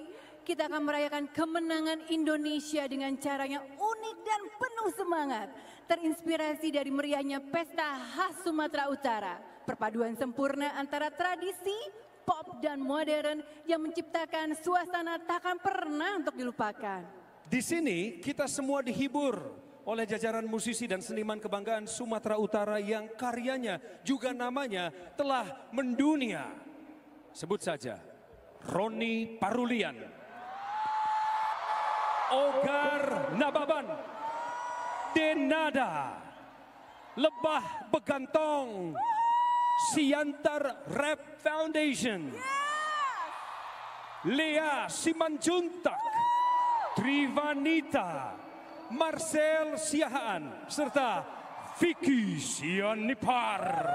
Kita akan merayakan kemenangan Indonesia dengan cara yang unik dan penuh semangat. Terinspirasi dari meriahnya pesta khas Sumatera Utara. Perpaduan sempurna antara tradisi, pop dan modern yang menciptakan suasana takkan pernah untuk dilupakan. Di sini kita semua dihibur oleh jajaran musisi dan seniman kebanggaan Sumatera Utara yang karyanya juga namanya telah mendunia. Sebut saja Roni Parulian, Ogar Nababan, Denada, Lebah Begantong, Siantar Rap Foundation, Lea Simanjuntak, Trivanita, Marcel Siahaan, serta Vicky Sianipar.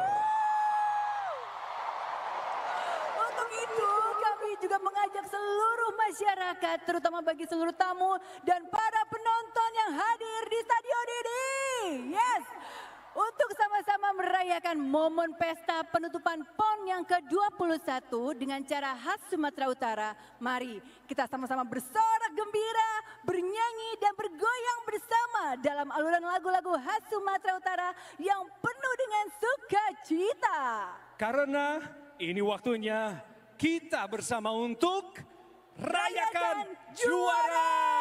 Untuk itu kami juga mengajak seluruh masyarakat, terutama bagi seluruh tamu dan para penonton yang hadir di stadion ini. Yes, untuk sama-sama merayakan momen pesta penutupan PON yang ke-21 dengan cara khas Sumatera Utara. Mari kita sama-sama bersorak gembira, bernyanyi dan bergoyang bersama dalam alunan lagu-lagu khas Sumatera Utara yang penuh dengan sukacita. Karena ini waktunya kita bersama untuk rayakan juara.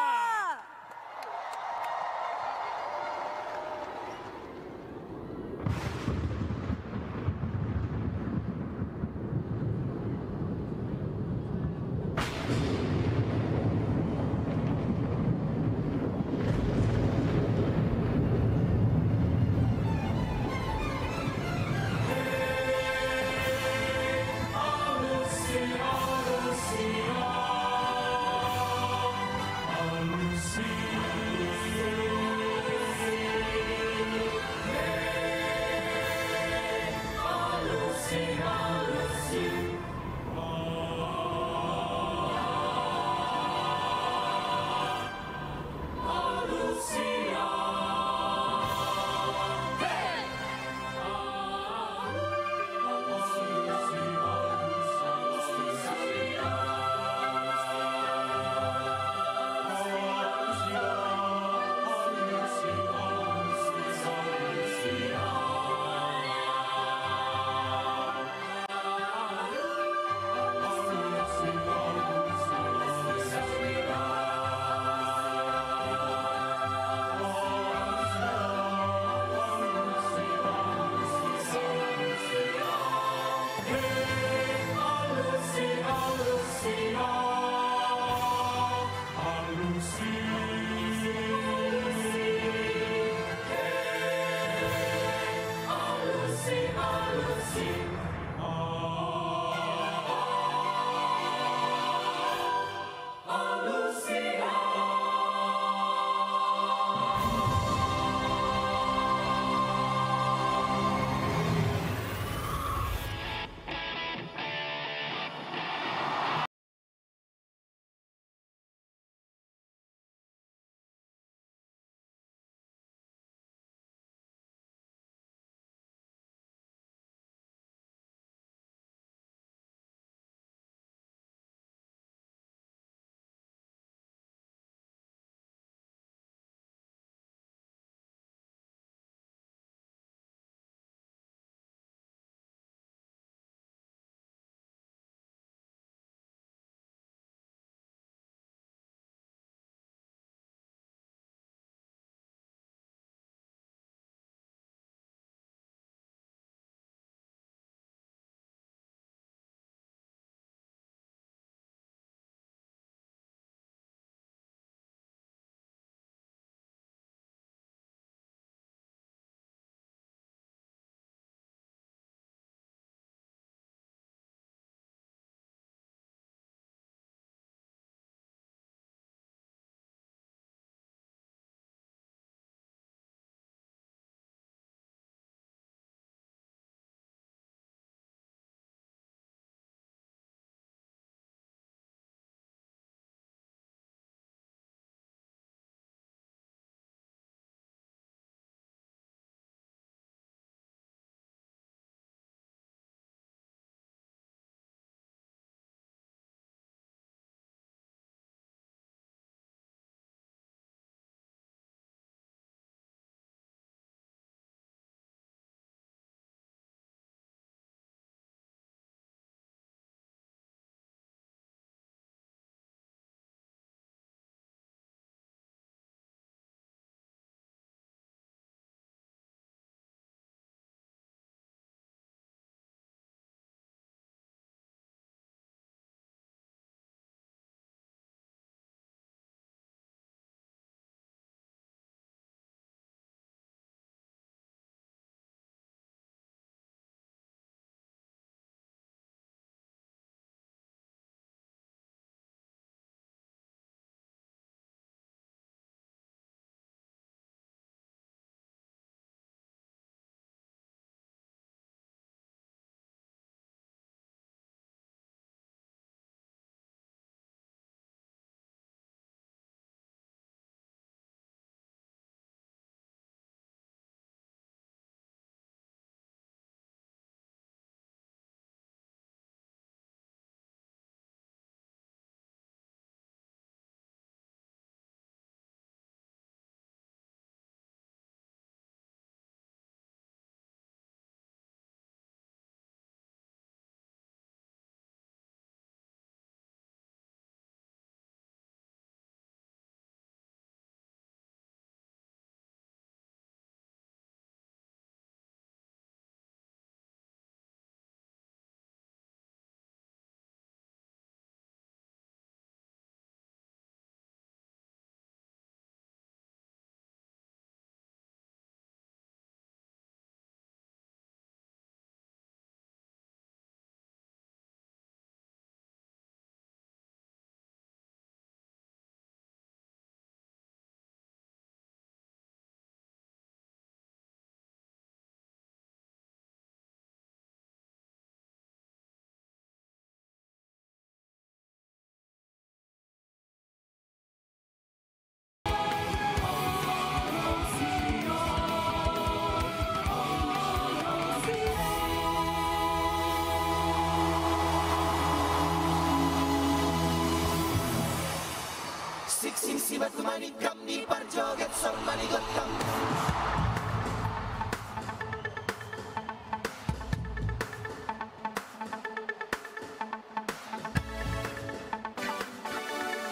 Siksi batu manikam di parjoget sormani gotam.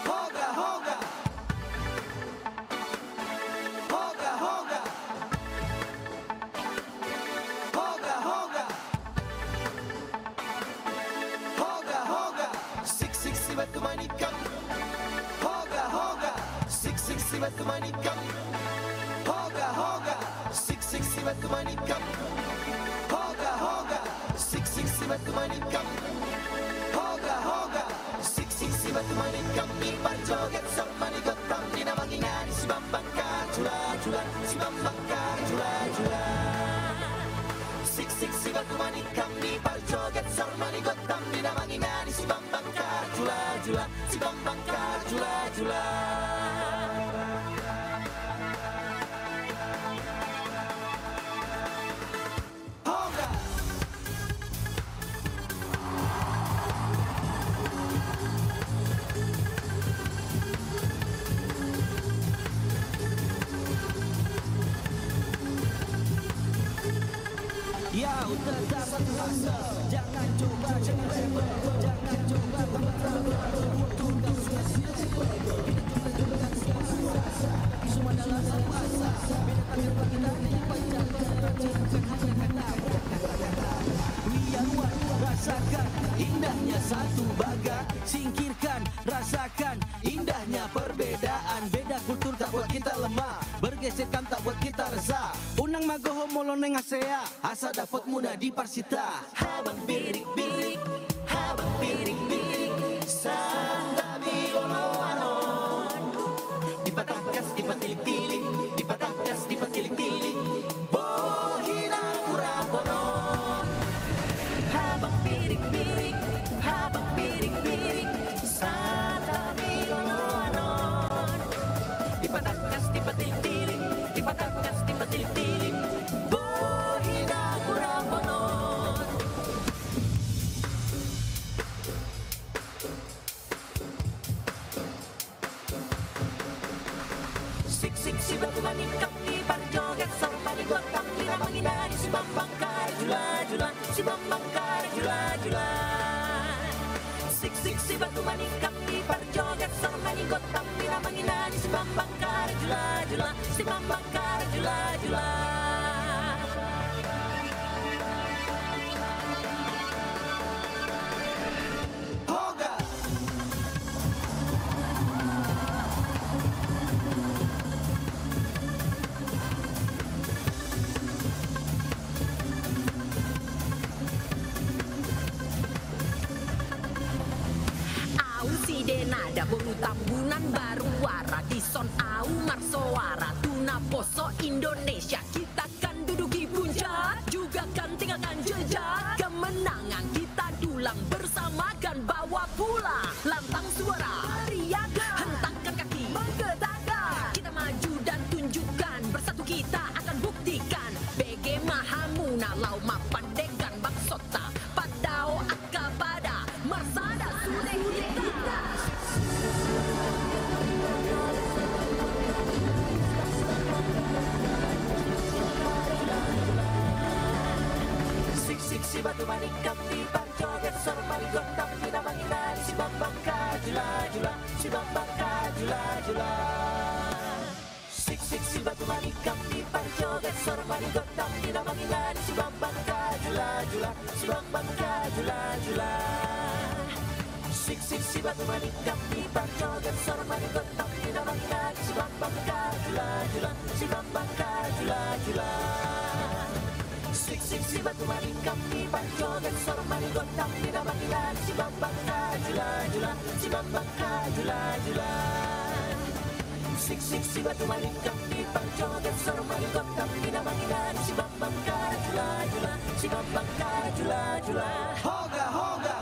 Hoga hoga, hoga hoga, hoga hoga, hoga hoga. Siksi batu manikam. Hoga hoga, siksi batu manikam. Hoga hoga, siksi batu manikam. Hoga hoga, siksi batu manikam. Hoga hoga, siksi batu manikam. Di parjoget sormani gotam. Di namangina di si bambang kajula jula, si bambang kajula jula. Siksi batu manikam. Di parjoget sormani gotam. Di namangina di si bambang kajula jula, si bambang kajula jula. Ya tetap satu asa, jangan coba jangan rebel, jangan coba tunggal sia-sia. Semua dalam satu asa, beda kita ini panjang bukan hanya kata-kata. Wiyawan rasakan indahnya satu baga, singkirkan rasakan indahnya perbedaan. Beda kultur tak buat kita lemah, bergesekan tak buat kita resah. Unang magoho molo neng asea, asa dapat mudah di parsita. Habang birik-birik, habang birik-birik, santabi ono-anon. Dipatakas, dipatilik-tilik, dipatakas, dipatilik-tilik, bohinang kuraponon. Habang birik-birik, habang birik-birik, santabi ono-anon. Dipatakas, dipatilik-tilik, dipatakas, dipatilik-tilik, bohinang kuraponon. Siksi batu manikam di parjoget sormani gotam. Di namangina di si bambang kajula jula, si bambang kajula jula. Siksi batu manikam di parjoget sormani gotam. Di namangina di si bambang kajula jula, si bambang kajula jula. Hoga. Au si denada bolu tambunan baru wara dison au marsoara tuna poso Indonesia. Kita kan duduki puncak, juga kan tinggalkan jejak. Kemenangan kita dulang bersamakan, bawa pula lantang suara, teriakan, hentangkan kaki, menggetarkan. Kita maju dan tunjukkan, bersatu kita akan buktikan. BG Mahamuna lau mapandegan baksota, padao akapada, marsada sudah kita. Siksi batu manikam di parjoget sormani gotam. Di namangina di si bambang kajula jula, si bambang kajula jula. Siksi batu manikam di parjoget sormani gotam. Di namangina di si bambang kajula jula, si bambang kajula jula. Siksi batu manikam di parjoget sormani gotam. Di namangina di si bambang kajula jula, si bambang kajula jula. Siksi batu manikam di parjoget sormani gotam. Di namangina di si bambang kajula jula, si bambang kajula jula. Siksi batu manikam di parjoget sormani gotam. Di namangina di si bambang kajula jula, si bambang kajula jula. Hoga hoga.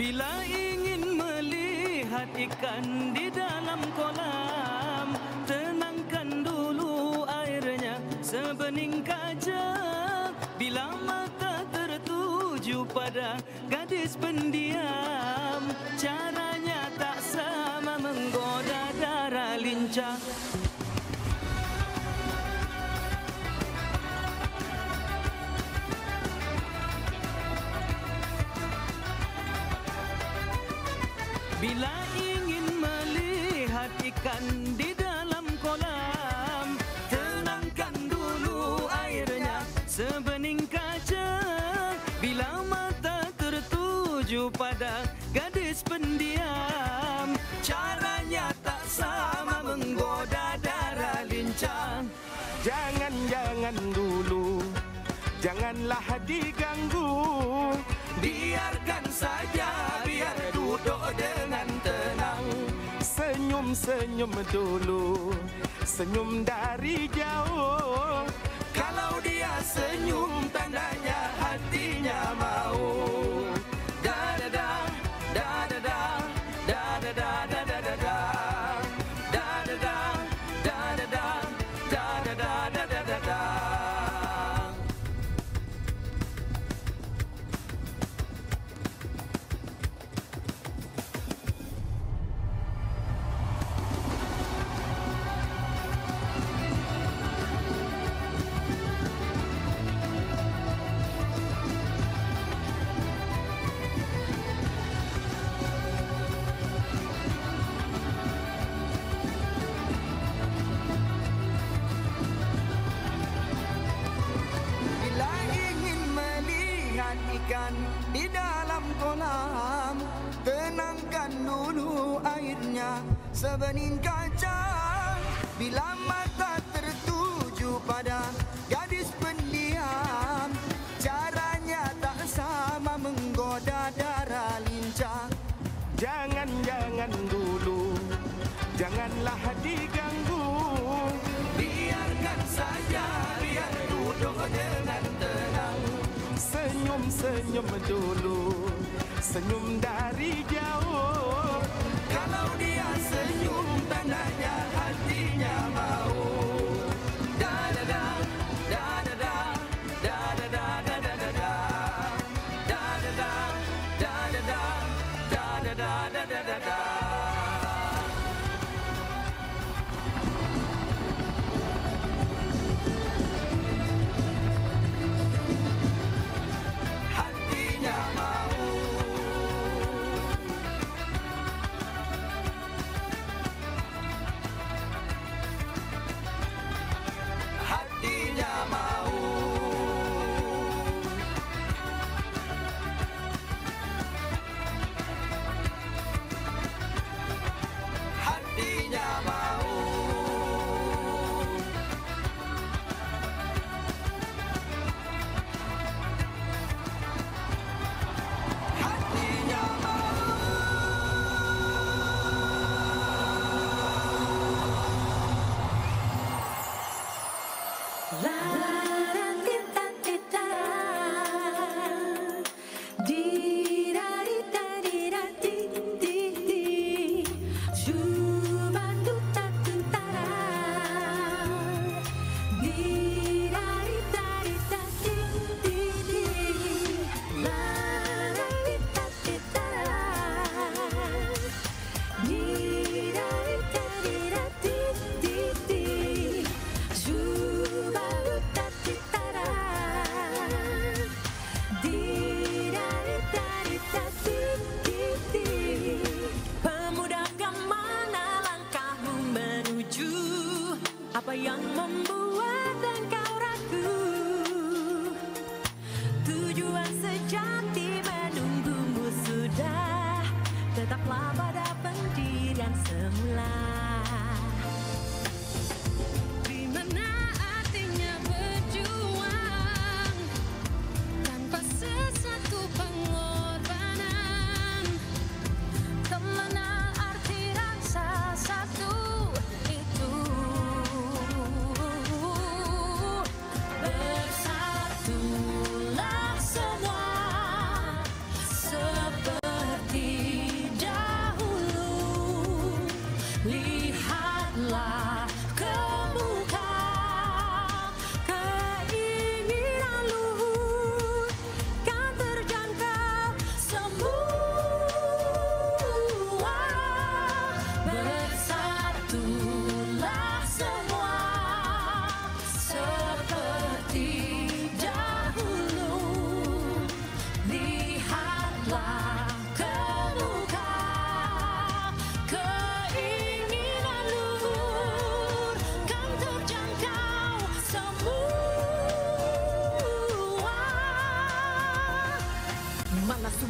Bila ingin melihat ikan di dalam kolam, tenangkan dulu airnya sebening kaca. Bila mata tertuju pada gadis pendiam, caranya tak sama menggoda darah lincah. Bila ingin melihat ikan di dalam kolam, tenangkan dulu airnya sebening kaca. Bila mata tertuju pada gadis pendiam, caranya tak sama menggoda darah lincah. Jangan dulu, janganlah diganggu. Biarkan saja, biar duduk dengan tenang. Senyum dulu, senyum dari jauh. Kalau dia senyum, tandanya hatinya mau. Da da da, da da da, da da da da da da da, da da da, da da da, da da da da da da da. Di dalam kolam, tenangkan dulu airnya sebening kaca. Bila mata tertuju pada gadis pendiam, caranya tak sama menggoda darah lincah. Jangan dulu, janganlah diganggu. Biarkan saja, biar duduk dengan tenang. Senyum dulu, senyum dari jauh. Kalau dia senyum, tandanya hatinya mau. Da da da, da da da, da da da da da da da, da da da, da da da, da da da da da da da.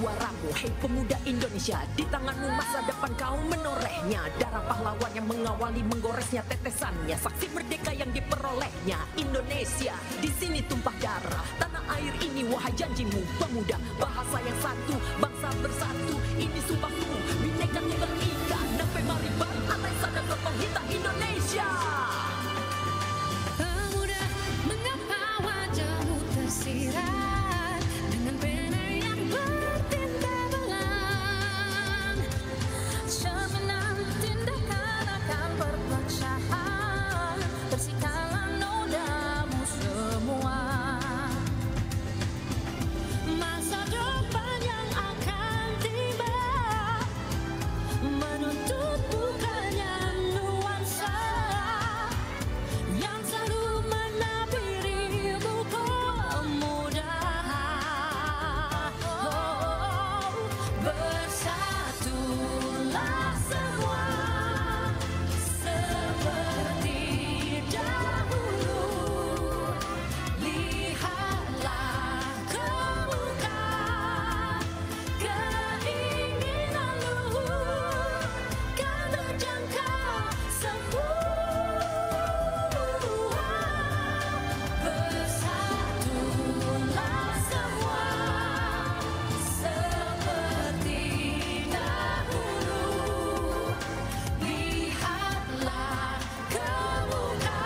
suaramu. Hei pemuda Indonesia, di tanganmu masa depan kau menorehnya. Darah pahlawan yang mengawali menggoresnya tetesannya. Saksi merdeka yang diperolehnya Indonesia. Di sini tumpah darah tanah air ini, wahai janjimu pemuda. Bahasa yang satu, bangsa bersatu. Ini sumpahmu, Bhinneka Tunggal Ika. Nampai Mariban, atai sadar topong kita Indonesia. Pemuda, mengapa wajahmu tersirat dengan pena yang bertinta belang? Semenang tindakan akan perpecahan, bersihkanlah nodamu semua. Masa depan yang akan tiba menuntut bukannya nuansa yang selalu menabiri buku pemuda. Bersatulah semua seperti dahulu. Lihatlah ke muka keinginan luhur kan terjangkau semua. Bersatulah semua seperti dahulu. Lihatlah ke muka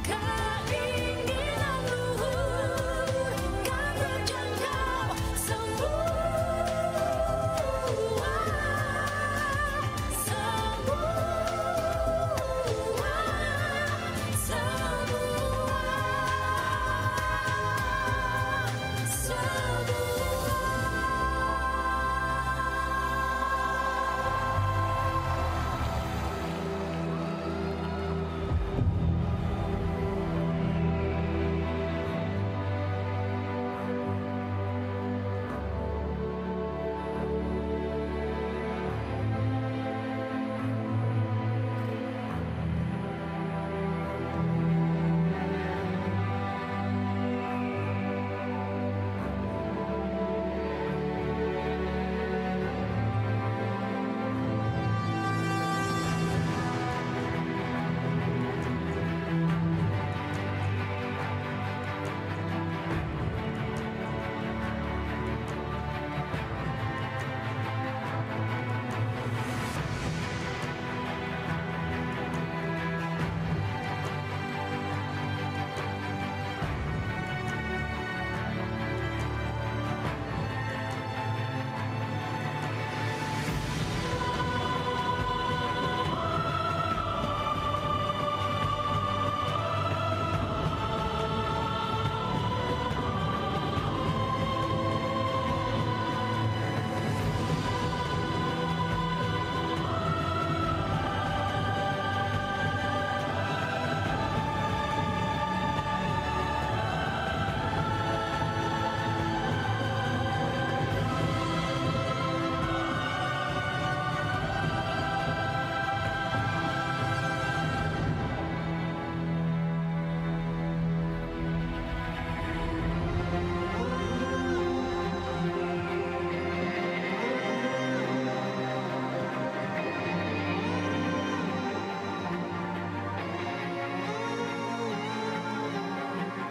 keinginan luhur kan terjangkau semua.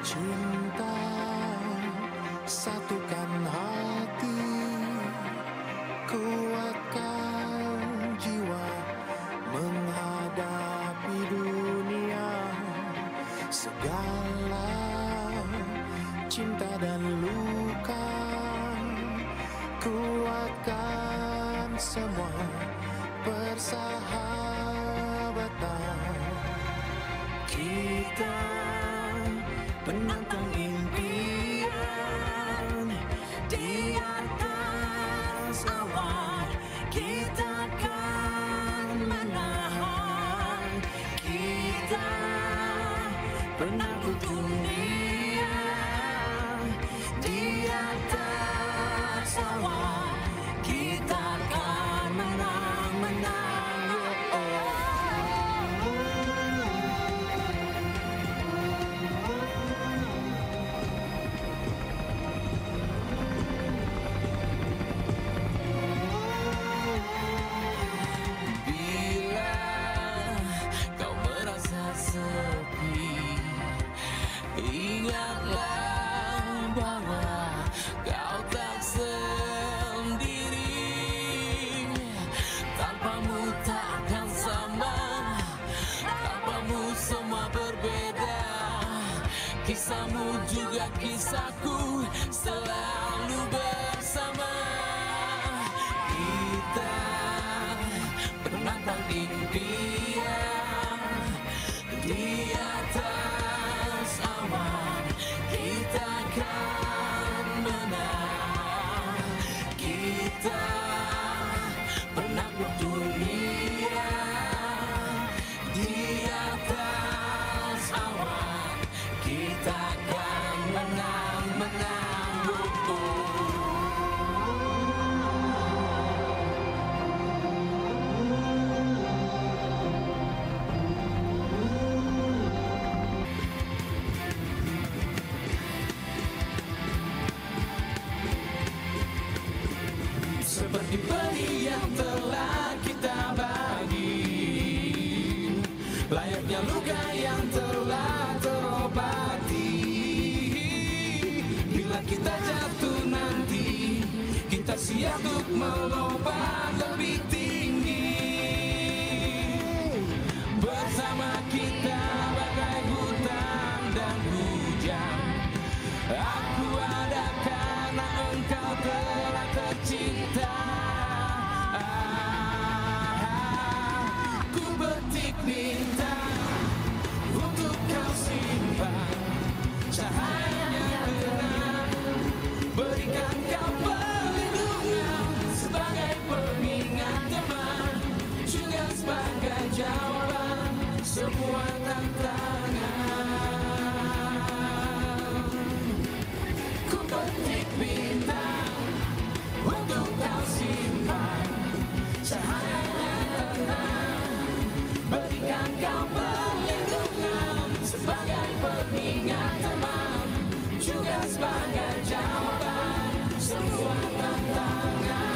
Cinta satukan hati, kuatkan jiwa menghadapi dunia. Segala cinta dan luka, kuatkan semua persahabatan. Kita penantang impian di atas awan, kita kan menahan. Kita penakut dunia di atas awan, kita kan menang-menang. kisahmu juga kisahku selalu bersama. Kita menantang impian di atas awan, kita akan menang. Kita penakluk dunia di atas awan, kita akan menang, menang. Oh, oh. Seperti benih yang telah kita bagi, layaknya luka yang telah terobati. Bila kita jatuh nanti, kita siap untuk melompat lebih tinggi. Bersama kita bagai hutan dan hujan. Aku ada karena engkau telah tercinta. Ku petik bintang untuk kau simpan, cahayanya terang, berikan kau perlindungan sebagai pengingat teman, juga sebagai jawaban semua tantangan. Ku petik bintang untuk kau simpan, cahayanya terang, berikan kau perlindungan sebagai pengingat teman, juga sebagai jawaban semua tantangan.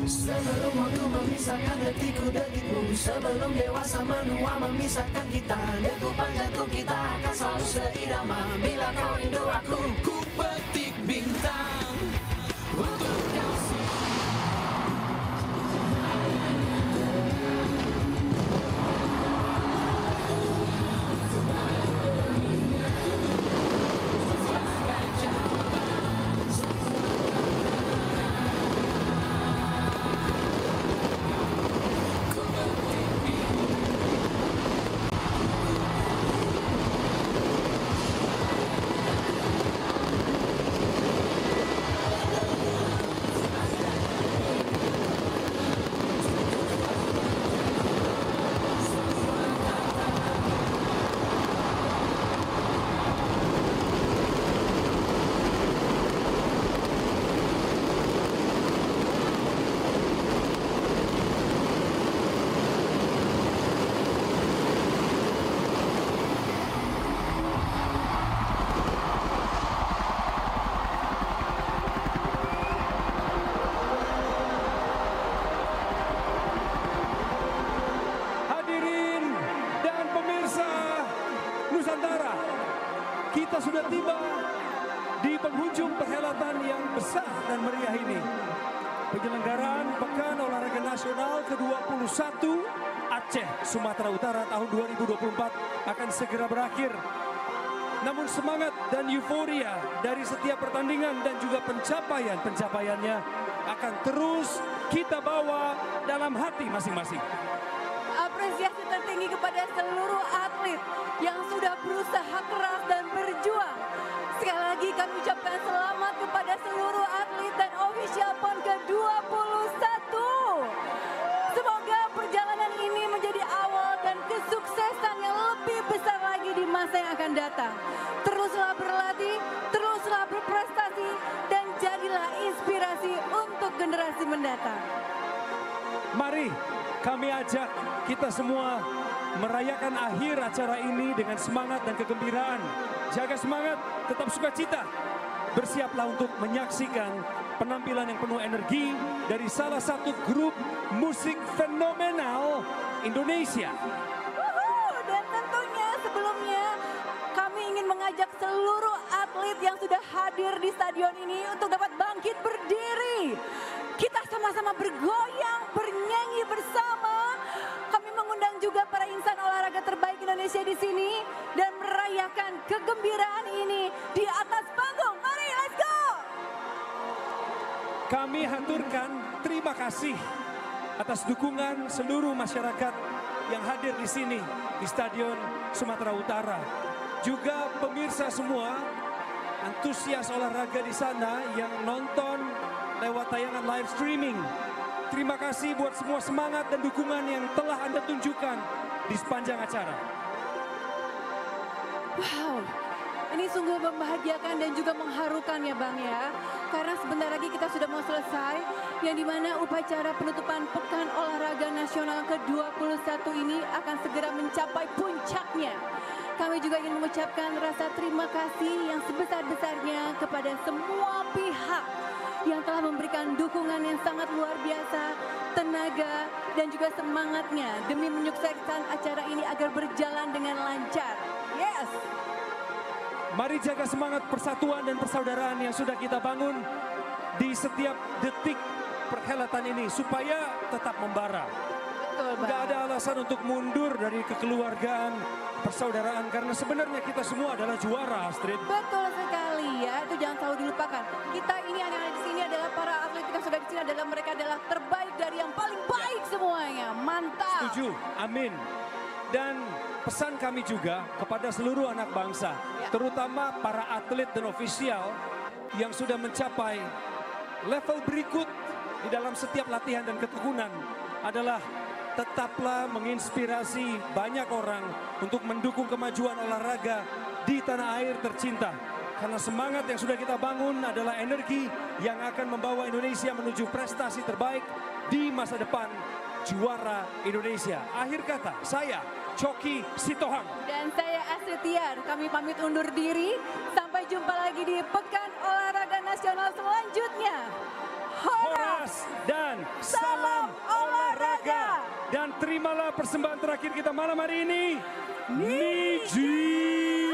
Sebelum waktu memisahkan detikku-detikmu, sebelum dewasa menua memisahkan kita, degupan jantung kita akan selalu seirama. Bila kau rindu aku, ku petik bintang untuk kau Nusantara, kita sudah tiba di penghujung perhelatan yang besar dan meriah ini. Penyelenggaraan Pekan Olahraga Nasional ke-21 Aceh, Sumatera Utara tahun 2024 akan segera berakhir. Namun semangat dan euforia dari setiap pertandingan dan juga pencapaiannya akan terus kita bawa dalam hati masing-masing. Apresiasi tertinggi kepada seluruh atlet yang sudah berusaha keras dan berjuang. Sekali lagi kami ucapkan selamat kepada seluruh atlet dan official PON ke-21. Semoga perjalanan ini menjadi awal dan kesuksesan yang lebih besar lagi di masa yang akan datang. Teruslah berlatih, teruslah berprestasi, dan jadilah inspirasi untuk generasi mendatang. Mari kami ajak kita semua merayakan akhir acara ini dengan semangat dan kegembiraan. Jaga semangat, tetap sukacita. Bersiaplah untuk menyaksikan penampilan yang penuh energi dari salah satu grup musik fenomenal Indonesia. Dan tentunya sebelumnya kami ingin mengajak seluruh atlet yang sudah hadir di stadion ini untuk dapat bangkit berdiri. Kita sama-sama bergoyang, bernyanyi bersama. Kami mengundang juga para insan Indonesia di sini dan merayakan kegembiraan ini di atas panggung. Mari, let's go! Kami haturkan terima kasih atas dukungan seluruh masyarakat yang hadir di sini di Stadion Sumatera Utara. Juga pemirsa semua, antusias olahraga di sana yang nonton lewat tayangan live streaming. Terima kasih buat semua semangat dan dukungan yang telah Anda tunjukkan di sepanjang acara. Wow, ini sungguh membahagiakan dan juga mengharukan ya Bang ya. Karena sebentar lagi kita sudah mau selesai, yang dimana upacara penutupan Pekan Olahraga Nasional ke-21 ini akan segera mencapai puncaknya. Kami juga ingin mengucapkan rasa terima kasih yang sebesar-besarnya kepada semua pihak yang telah memberikan dukungan yang sangat luar biasa, tenaga dan juga semangatnya demi menyukseskan acara ini agar berjalan dengan lancar. Yes! Mari jaga semangat persatuan dan persaudaraan yang sudah kita bangun di setiap detik perhelatan ini supaya tetap membara. Tidak ada alasan untuk mundur dari kekeluargaan, persaudaraan karena sebenarnya kita semua adalah juara, Astrid. Betul sekali ya, itu jangan selalu dilupakan. Kita ini yang ada di sini adalah para atlet kita sudah di sini adalah mereka adalah terbaik dari yang paling baik semuanya. Mantap. Setuju, amin. Dan pesan kami juga kepada seluruh anak bangsa, terutama para atlet dan ofisial yang sudah mencapai level berikut di dalam setiap latihan dan ketekunan adalah tetaplah menginspirasi banyak orang untuk mendukung kemajuan olahraga di tanah air tercinta. Karena semangat yang sudah kita bangun adalah energi yang akan membawa Indonesia menuju prestasi terbaik di masa depan, juara Indonesia. Akhir kata, saya Coki Sitohang. Dan saya Astrid Tiar, kami pamit undur diri. Sampai jumpa lagi di Pekan Olahraga Nasional selanjutnya. Horas dan salam olahraga. Dan terimalah persembahan terakhir kita malam hari ini. Niji.